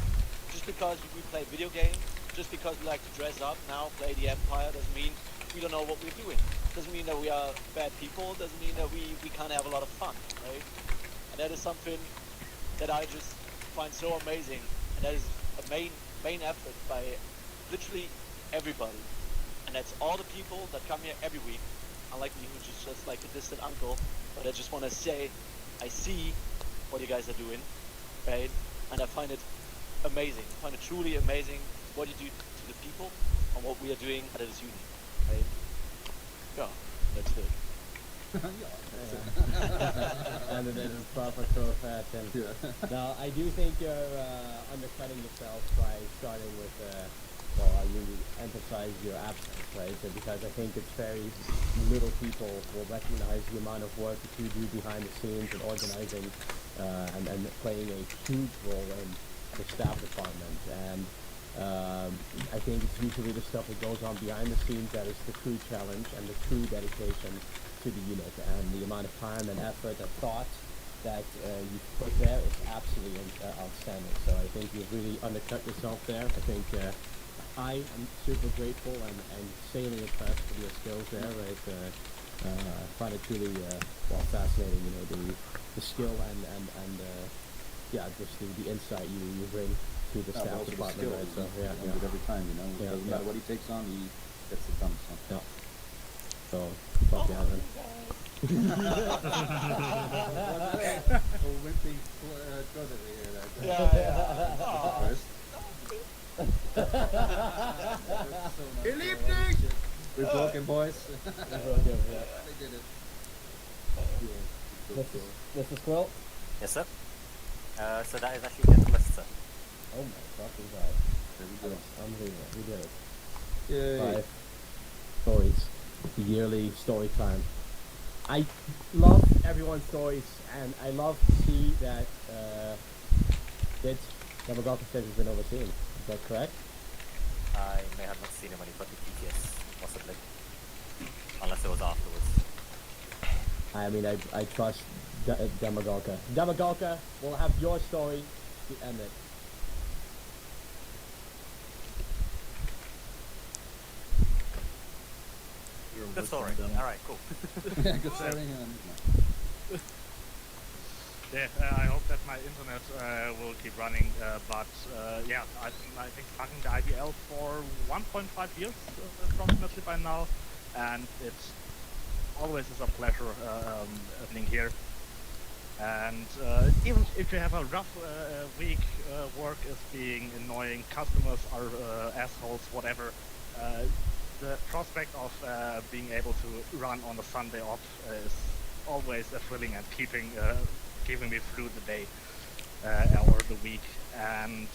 Just because we play video games, just because we like to dress up now, play the Empire, doesn't mean we don't know what we're doing. Doesn't mean that we are bad people, doesn't mean that we can't have a lot of fun, right? And that is something that I just find so amazing, and that is a main effort by literally everybody. And that's all the people that come here every week, unlike me, which is just like a distant uncle. But I just want to say, I see what you guys are doing, right? And I find it amazing. I find it truly amazing what you do to the people and what we are doing at this unit, right? Yeah, that's it. And it is a proper crow fashion. Now, I do think you're undercutting yourself by starting with, you emphasize your absence, right? So because I think it's very little people will recognize the amount of work that you do behind the scenes and organizing and playing a huge role in the staff department. And I think it's usually the stuff that goes on behind the scenes that is the true challenge and the true dedication to the unit, and the amount of time and effort and thought that you've put there is absolutely outstanding. So I think you've really undercut yourself there. I think I am super grateful and insanely impressed with your skills there. Right, I find it really fascinating. You know, the skill and yeah, just the insight you bring to the staff department. Right, so yeah, every time, you know, it doesn't matter what he takes on, he gets it done. So. Yeah. So talk to you, Evan. Good evening! We're broken, boys. We're broken, yeah. They did it. Mrs. Quill? Yes, sir. So that is actually against the list, sir. Oh my fucking god. There we go. Unbelievable. We did it. Yay. 5 stories. Yearly story time. I love everyone's stories, and I love to see that that Yamagata says has been overseen. Is that correct? I may have not seen him when he put the PTS, possibly. Unless it was afterwards. I mean, I trust Demagoka. Demagoka will have your story to end it. Good story. Alright, cool. Yeah, good story. Yeah, I hope that my internet will keep running, but yeah, I think fucking the IBL for 1.5 years approximately by now, and it always is a pleasure being here. And even if you have a rough week, work is being annoying, customers are assholes, whatever, the prospect of being able to run on a Sunday off is always thrilling and keeping me through the day or the week. And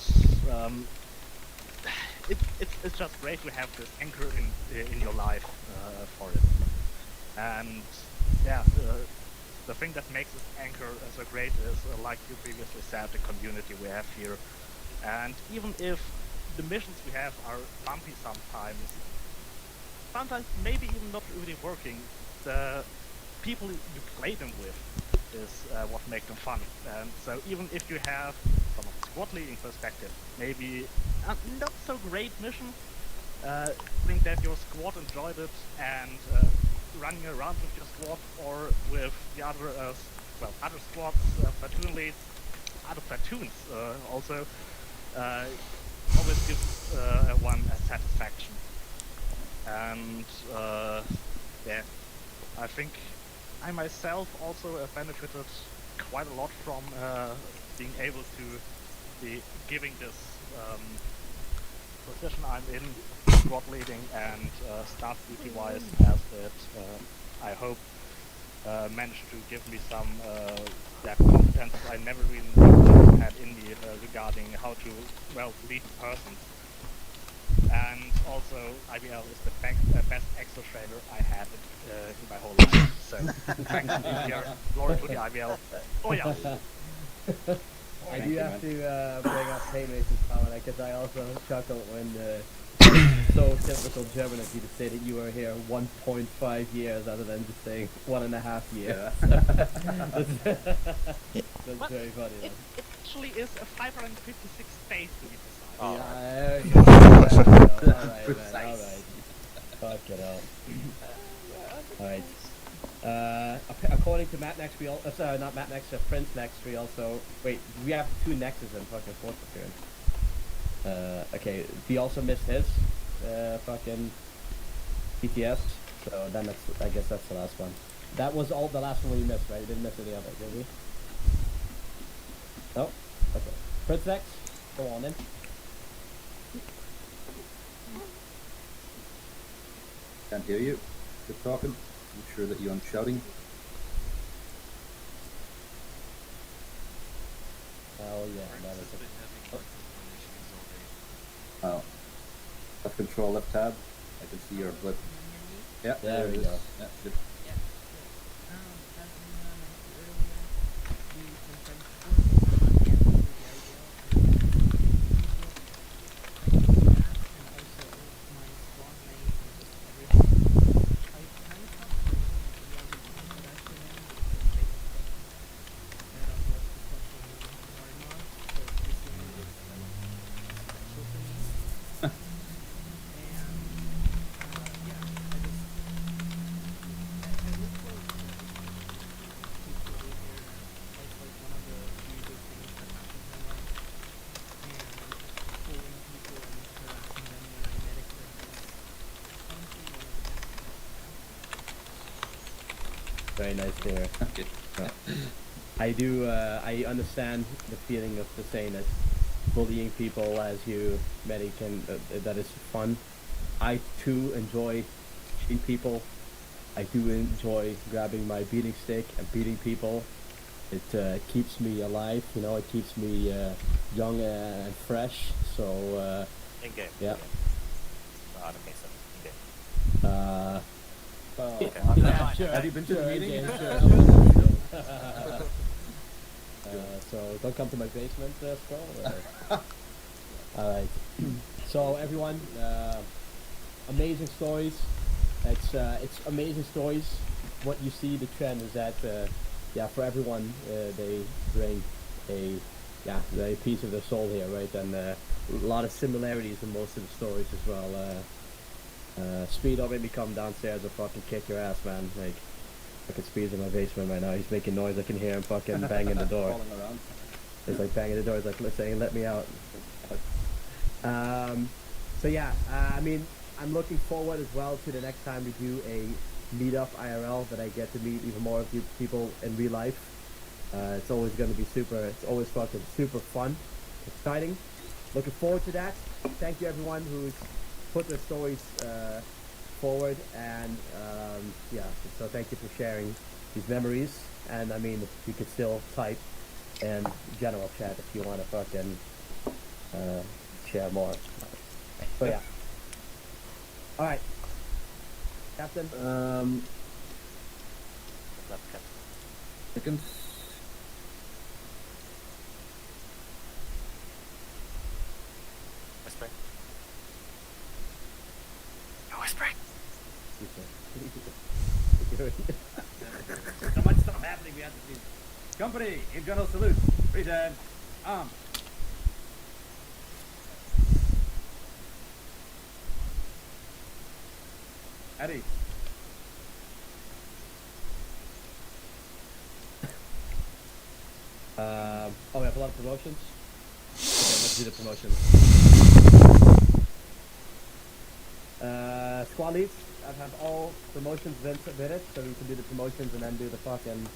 it's just great to have this anchor in your life for it. And yeah, the thing that makes this anchor so great is, like you previously said, the community we have here. And even if the missions we have are bumpy sometimes maybe even not really working, the people you play them with is what makes them fun. And so even if you have, from a squad leading perspective, maybe a not so great mission, think that your squad enjoyed it, and running around with your squad or with the other other squads, platoon leads, other platoons also always gives one a satisfaction. And yeah, I think I myself also benefited quite a lot from being able to be giving this position I'm in, squad leading and staff duty wise, as it I hope managed to give me some competence I never really had in me regarding how to lead persons. And also, IBL is the best Excel trainer I had in my whole life. So, thanks to here. Glory to the IBL. Oh yeah. I do have to bring up Haymaker's comment, because I also chuckle when so typical German of you to say that you were here 1.5 years rather than just saying 1.5 years. That's very funny. It actually is a 556 days to be precise. Alright, man, alright. Fuck it up. Alright. According to Matt Next, we also, not Matt Next, Prince Next, we also, wait, we have 2 Nexes in fucking 4th platoon. Okay, he also missed his, fucking PTS, so then I guess that's the last one. That was all the last one you missed, right? You didn't miss any others, did you? No? Okay. Prince Next, go on in. Can't hear you. Keep talking. Make sure that you aren't shouting. Oh yeah, that is it. Oh. Left control, left tab. I can see your blip. Yeah, there we it is. go. Yeah, good. Very nice there. I do. I understand the feeling of the saying that bullying people, as you many can, that is fun. I too enjoy beating people. I do enjoy grabbing my beating stick and beating people. It keeps me alive, you know. It keeps me young and fresh. So In game. yeah. No, I don't think so. In game. Yeah, sure. Have you been to the meeting? Okay, sure. So don't come to my basement, Skull. All right. So everyone, amazing stories. It's amazing stories. What you see, the trend is that for everyone they bring a piece of their soul here, right? And a lot of similarities in most of the stories as well. Speed, don't make me come downstairs and fucking kick your ass, man. Like, fucking Speed's in my basement right now. He's making noise. I can hear him fucking banging the door. Falling around. He's like banging the door. He's like saying, "Let me out." So yeah, I mean, I'm looking forward as well to the next time we do a meetup IRL, that I get to meet even more of you people in real life. It's always going to be it's always fucking super fun, exciting. Looking forward to that. Thank you everyone who's put their stories forward, and so thank you for sharing these memories. And I mean, you could still type in general chat if you want to fucking share more. So yeah. All right, Captain. Seconds. Whispering. You're whispering. So much stuff happening behind the scenes. Company, in general salute. Present. Eddie. We have a lot of promotions. Okay, let's do the promotions. Squad leads, I've had all promotions been submitted, so we can do the promotions and then do the fucking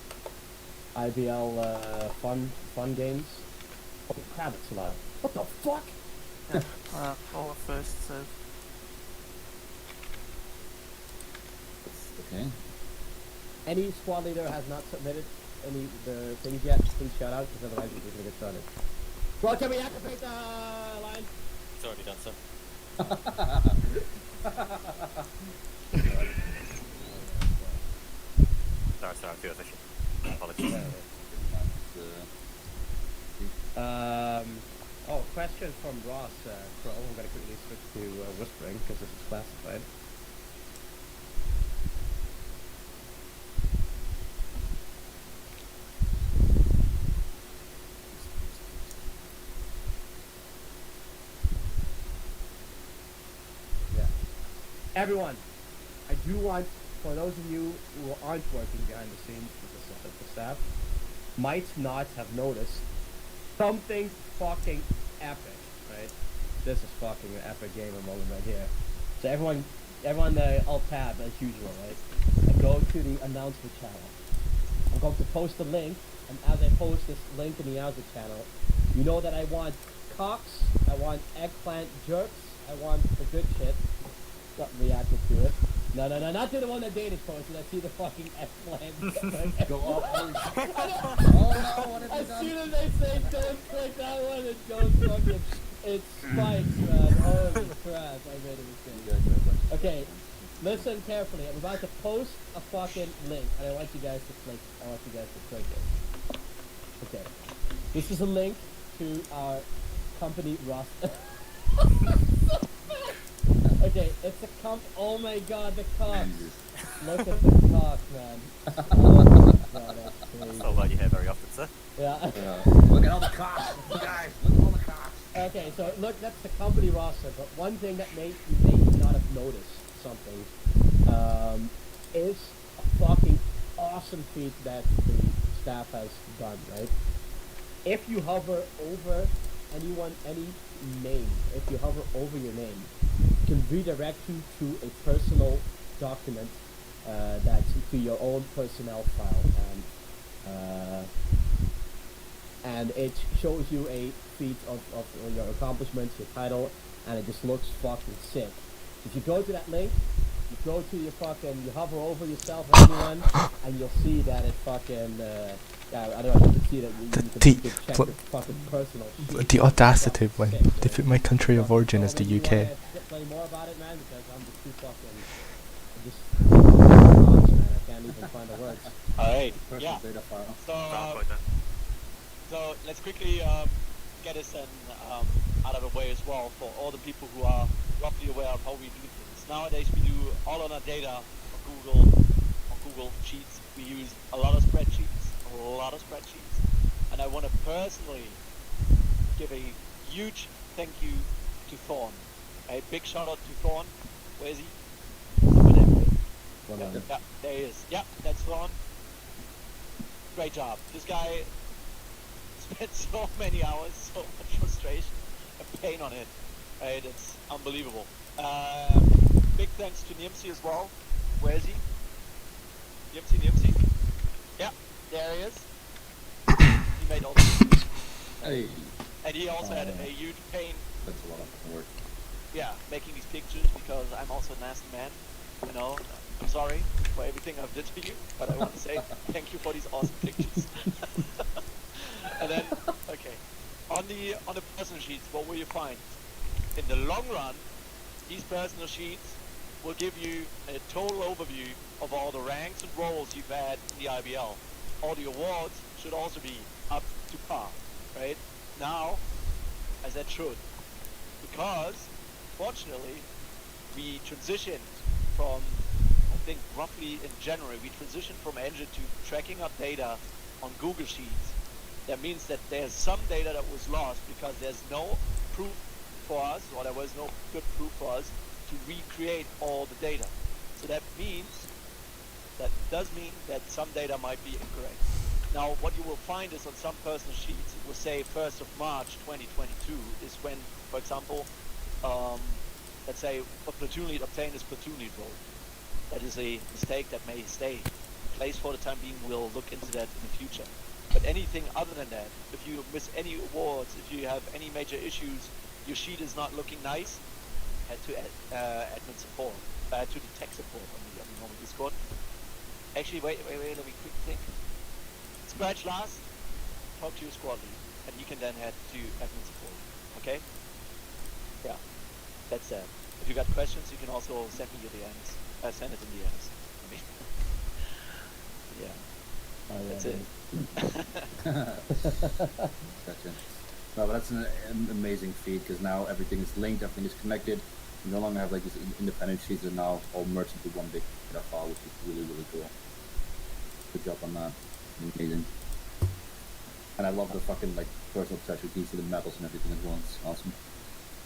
IBL fun games. Oh crap, it's loud. What the fuck? All first, so. Okay. Any squad leader has not submitted any the things yet, please shout out, because otherwise we're just gonna get started. Well, can we activate the line? It's already done, sir. Sorry, I'm too efficient. Apologies. Question from Ross Crow. I'm gonna quickly switch to whispering because this is classified. Yeah. Everyone, I do want, for those of you who aren't working behind the scenes with the staff, might not have noticed something fucking epic, right? This is fucking an epic gamer moment right here. So everyone alt tab as usual, right? And go to the announcement channel. I'm going to post a link, and as I post this link in the announcement channel, you know that I want cocks, I want eggplant jerks, I want the good shit. Not reacting to it. No, not to the one that Danish posted. I see the fucking eggplant. Go up. Oh no, what have you As done? soon as I say don't click that one, it goes fucking, it spikes, man. Holy crap, I made a mistake. Okay, listen carefully. I'm about to post a fucking link, and I want you guys to click it. Okay. This is a link to our company roster. Okay, it's a oh my god, the cocks. Look at the cocks, man. Oh, god, that's crazy. So glad you're here very often, sir. Yeah. Look at all the cops, guys. Look at all the cops. Okay, so look, that's the company roster. But one thing that you may not have noticed something is a fucking awesome feat that the staff has done. Right? If you hover over any name, if you hover over your name, it can redirect you to a personal document that's to your own personnel file, and it shows you a feat of your accomplishments, your title, and it just looks fucking sick. If you go to that link, you go to your fucking, you hover over yourself or anyone, and you'll see that it fucking, yeah, I don't know if you can see that you can check your fucking personal sheet. The audacity when Sick, they put my country of origin as the You UK. wanna tell me more about it, man? Because I'm just too fucking, man, I can't even find the words. Alright, Personal yeah. data file. So let's quickly get this then out of the way as well for all the people who are roughly aware of how we do things. Nowadays we do all on our data on Google Sheets. We use a lot of spreadsheets, and I want to personally give a huge thank you to Thorn. A big shout out to Thorn. Where is he? Yeah, there he is. Yeah, that's Thorn. Great job. This guy spent so many hours, so much frustration and pain on it. Right, it's unbelievable. Big thanks to Nimsi as well. Where is he? Nimsi. Yeah, there he is. He made all the Hey. and he also had a huge pain. That's a lot of work. Yeah, making these pictures because I'm also a nasty man. You know, I'm sorry for everything I've did to you, but I want to say thank you for these awesome pictures. And then, okay, on the personal sheets, what will you find? In the long run, these personal sheets will give you a total overview of all the ranks and roles you've had in the IBL. All the awards should also be up to par, right? Now, as that should, because fortunately we transitioned from, I think roughly in January, we transitioned from Engine to tracking up data on Google Sheets. That means that there's some data that was lost because there's no proof for us, or there was no good proof for us to recreate all the data. So that does mean that some data might be incorrect. Now, what you will find is on some personal sheets, it will say 1st of March 2022 is when, for example, let's say a platoon lead obtained his platoon lead role. That is a mistake that may stay in place for the time being. We'll look into that in the future. But anything other than that, if you miss any awards, if you have any major issues, your sheet is not looking nice, head to admin support, to the tech support on the normal Discord. Actually, wait, let me quick think. Scratch last, talk to your squad lead, and you can then head to admin support. Okay? Yeah, that's that. If you got questions, you can also send me your DMs. Send it in DMs. I mean, yeah. That's it. Gotcha. No, but that's an amazing feed because now everything is linked, everything is connected. You no longer have like these independent sheets that are now all merged into one big file, which is really, really cool. Good job on that. Amazing. And I love the fucking like personal touch with these, the medals and everything as well. It's awesome.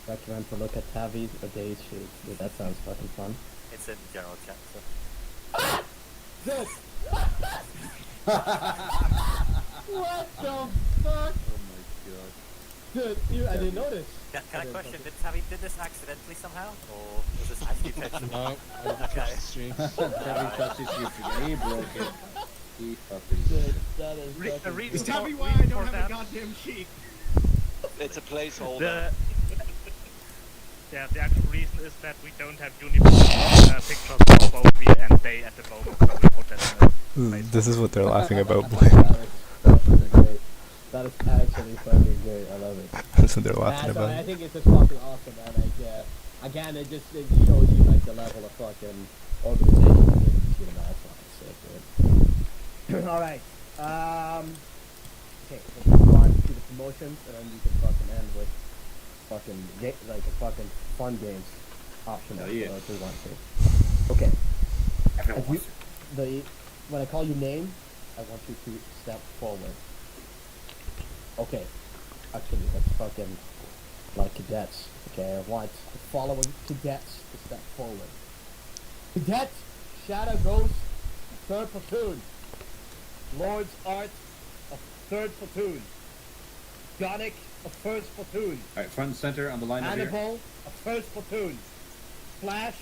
Recommend to look at Tavi's or Dave's sheets. Dude, that sounds fucking fun. It's in general chat, so. Dude! What the fuck? Oh my god. Dude, I didn't notice. Can I question, did this accidentally somehow? Or was this actually intentional? No, I touched the stream. Tavi touched his sheet again. He broke it. He fucking Dude, that is The reason Just tell me for- why I reason don't for have a that- goddamn sheet. It's a placeholder. The actual reason is that we don't have uniform pictures for both we and they at the moment, so we put that in the This is what they're laughing about. That is actually fucking great. I love it. That's what they're laughing So about. I think it's just fucking awesome, man. Like, again, it just shows you like the level of fucking organization. You know, that's fucking sick, dude. All right. Okay, so we'll move on to the promotions, and then we can fucking end with fucking like a fucking fun games optional. Oh, yeah. If we want to. Okay. Everyone If you, when I call you name, I want you to step forward. Okay. Actually, that's fucking like cadets. Okay, I want the following cadets to step forward. Cadet Shadow Ghost, 3rd Platoon. Lord's Art of 3rd Platoon. Gonic of 1st Platoon. Alright, front and center on the line over here. Hannibal of 1st Platoon. Flash,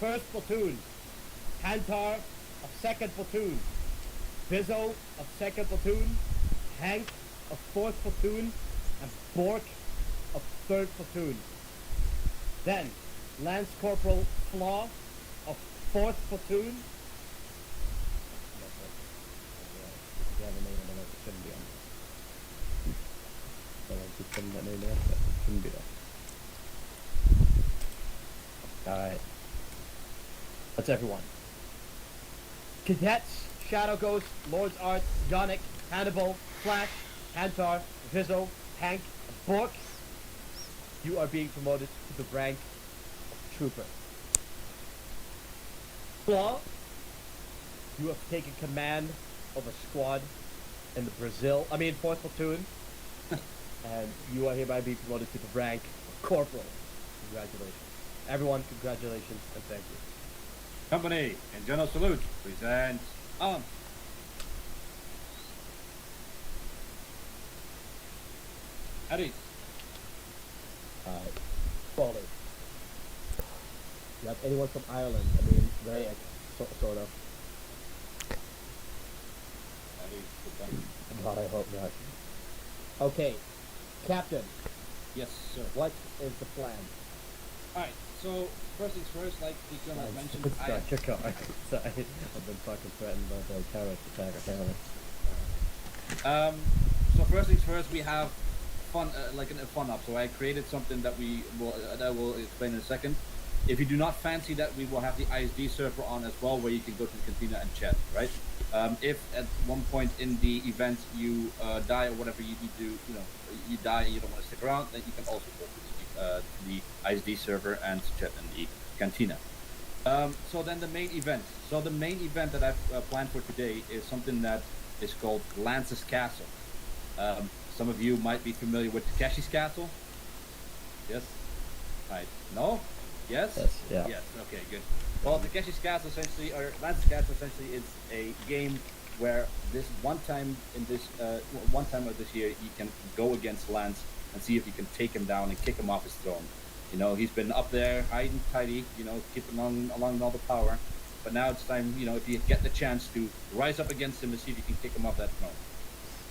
1st Platoon. Kantar of 2nd Platoon, Bizzo of 2nd Platoon, Hank of 4th Platoon, and Bork of 3rd Platoon. Then, Lance Corporal Flaw of 4th Platoon. If you have a name, I don't know if it shouldn't be on. I don't keep putting that name there, but it shouldn't be there. Alright. That's everyone. Cadets, Shadow Ghost, Lord's Art, Yonic, Hannibal, Flash, Kantar, Vizzo, Hank, Bork. You are being promoted to the rank of Trooper. Flaw, you have taken command of a squad in the 4th Platoon, and you are hereby being promoted to the rank of Corporal. Congratulations. Everyone, congratulations and thank you. Company and General Salute presents Eddie. Quality. You have anyone from Ireland? Very sort of. God, I hope not. Okay, Captain. Yes, sir. What is the plan? Alright, so first things first, like the colonel mentioned, Start your car. Sorry, I've been fucking threatened by the terrorist attack apparently. So first things first, we have fun, like a fun up. So I created something that I will explain in a second. If you do not fancy that, we will have the ISD server on as well, where you can go to the cantina and chat, right? If at one point in the event you die or whatever you need to, you die and you don't want to stick around, then you can also go to the ISD server and chat in the cantina. So then the main event. So the main event that I've planned for today is something that is called Lance's Castle. Some of you might be familiar with Takeshi's Castle. Yes? Right. No? Yes? Yes, yeah. Yes, okay, good. Well, Takeshi's Castle essentially, or Lance's Castle essentially is a game where this one time of this year, you can go against Lance and see if you can take him down and kick him off his throne. He's been up there hiding tidy, keeping along all the power. But now it's time, if you get the chance to rise up against him and see if you can kick him off that throne.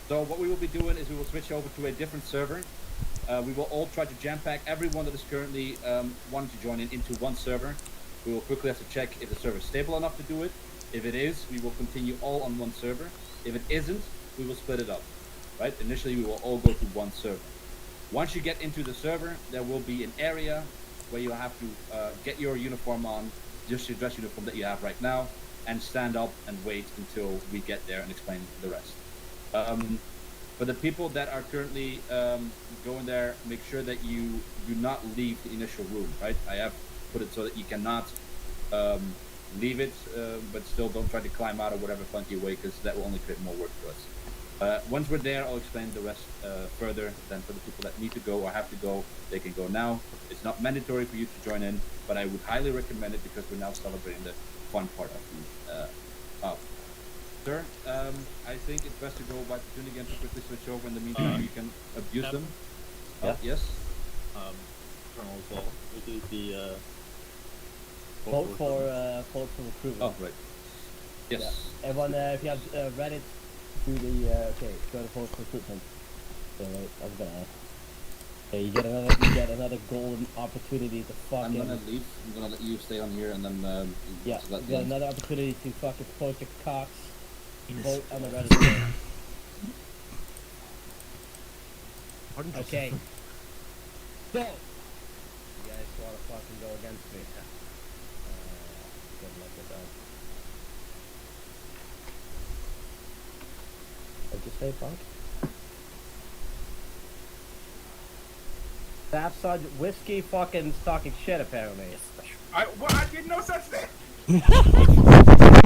So what we will be doing is we will switch over to a different server. We will all try to jam-pack everyone that is currently wanting to join into one server. We will quickly have to check if the server is stable enough to do it. If it is, we will continue all on one server. If it isn't, we will split it up. Right? Initially, we will all go to one server. Once you get into the server, there will be an area where you have to get your uniform on, just your dress uniform that you have right now, and stand up and wait until we get there and explain the rest. For the people that are currently going there, make sure that you do not leave the initial room, right? I have put it so that you cannot leave it, but still don't try to climb out or whatever funky way, because that will only create more work for us. Once we're there, I'll explain the rest further. Then for the people that need to go or have to go, they can go now. It's not mandatory for you to join in, but I would highly recommend it because we're now celebrating the fun part of the Sir, I think it's best to go by platoon again to quickly switch over. In the meantime, you can abuse them. Yeah. Yes? Colonel as well. We do the Vote for recruitment. Oh, right. Yes. Yeah. Everyone, if you have Reddit, do the okay. Go to vote for recruitment. So wait, I was gonna. Okay, you get another golden opportunity to fucking. I'm gonna leave. I'm gonna let you stay on here, and then yeah, you get another opportunity to fucking post your cocks. Vote on the Reddit. Okay. So, you guys want to fucking go against me? Good luck with that. What'd you say, Punk? Staff Sergeant Whiskey fucking talking shit apparently. I did no such thing.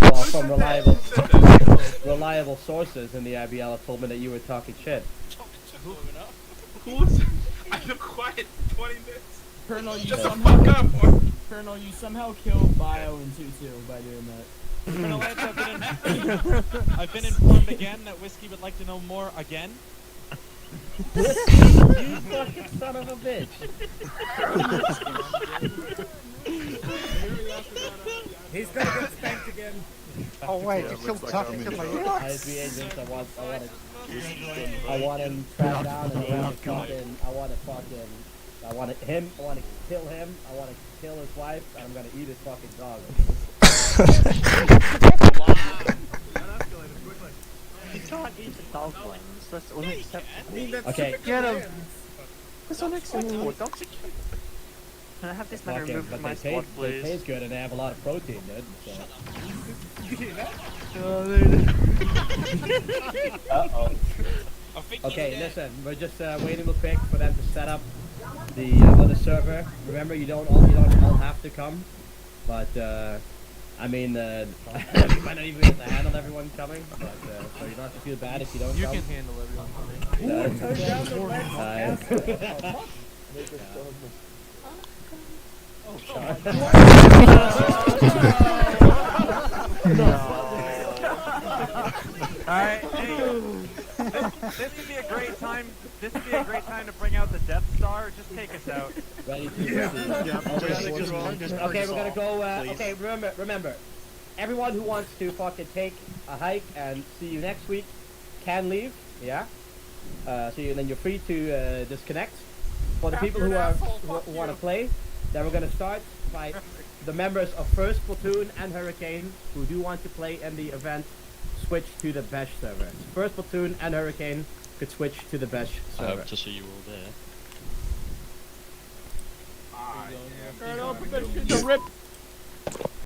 Well, from reliable sources in the IBL told me that you were talking shit. Who's? I've been quiet for 20 minutes. Colonel, you Shut the somehow fuck up. Colonel, you somehow killed Bio and Tutu by doing that. Colonel Lance, I've been informed again that Whiskey would like to know more again. Whiskey, you fucking son of a bitch. He's gonna get spanked again. Oh wait, you're still talking to my I three agents. I want him tracked down, and I want to kill him. I want to kill his wife, and I'm gonna eat his fucking dog. You can't eat the dog wings. That's unacceptable. Okay. Get him. That's unacceptable. Dogs are cute. Can I have this man removed from my squad, They please? taste good, and they have a lot of protein, dude. Uh-oh. Okay, listen, we're just waiting real quick for them to set up the other server. Remember, you don't all have to come, but I mean, you might not even be able to handle everyone coming, but so you don't have to feel bad if you don't You come. can handle everyone coming. Alright, hey, this would be a great time. This would be a great time to bring out the Death Star. Just take us out. Ready to Okay, we're gonna go. Okay, remember, everyone who wants to fucking take a hike and see you next week can leave. Yeah. So then you're free to disconnect. For the people who want to play, then we're gonna start by the members of First Platoon and Hurricane who do want to play in the event. Switch to the Besh server. So First Platoon and Hurricane could switch to the Besh server. I hope to see you all there. Colonel, the rip.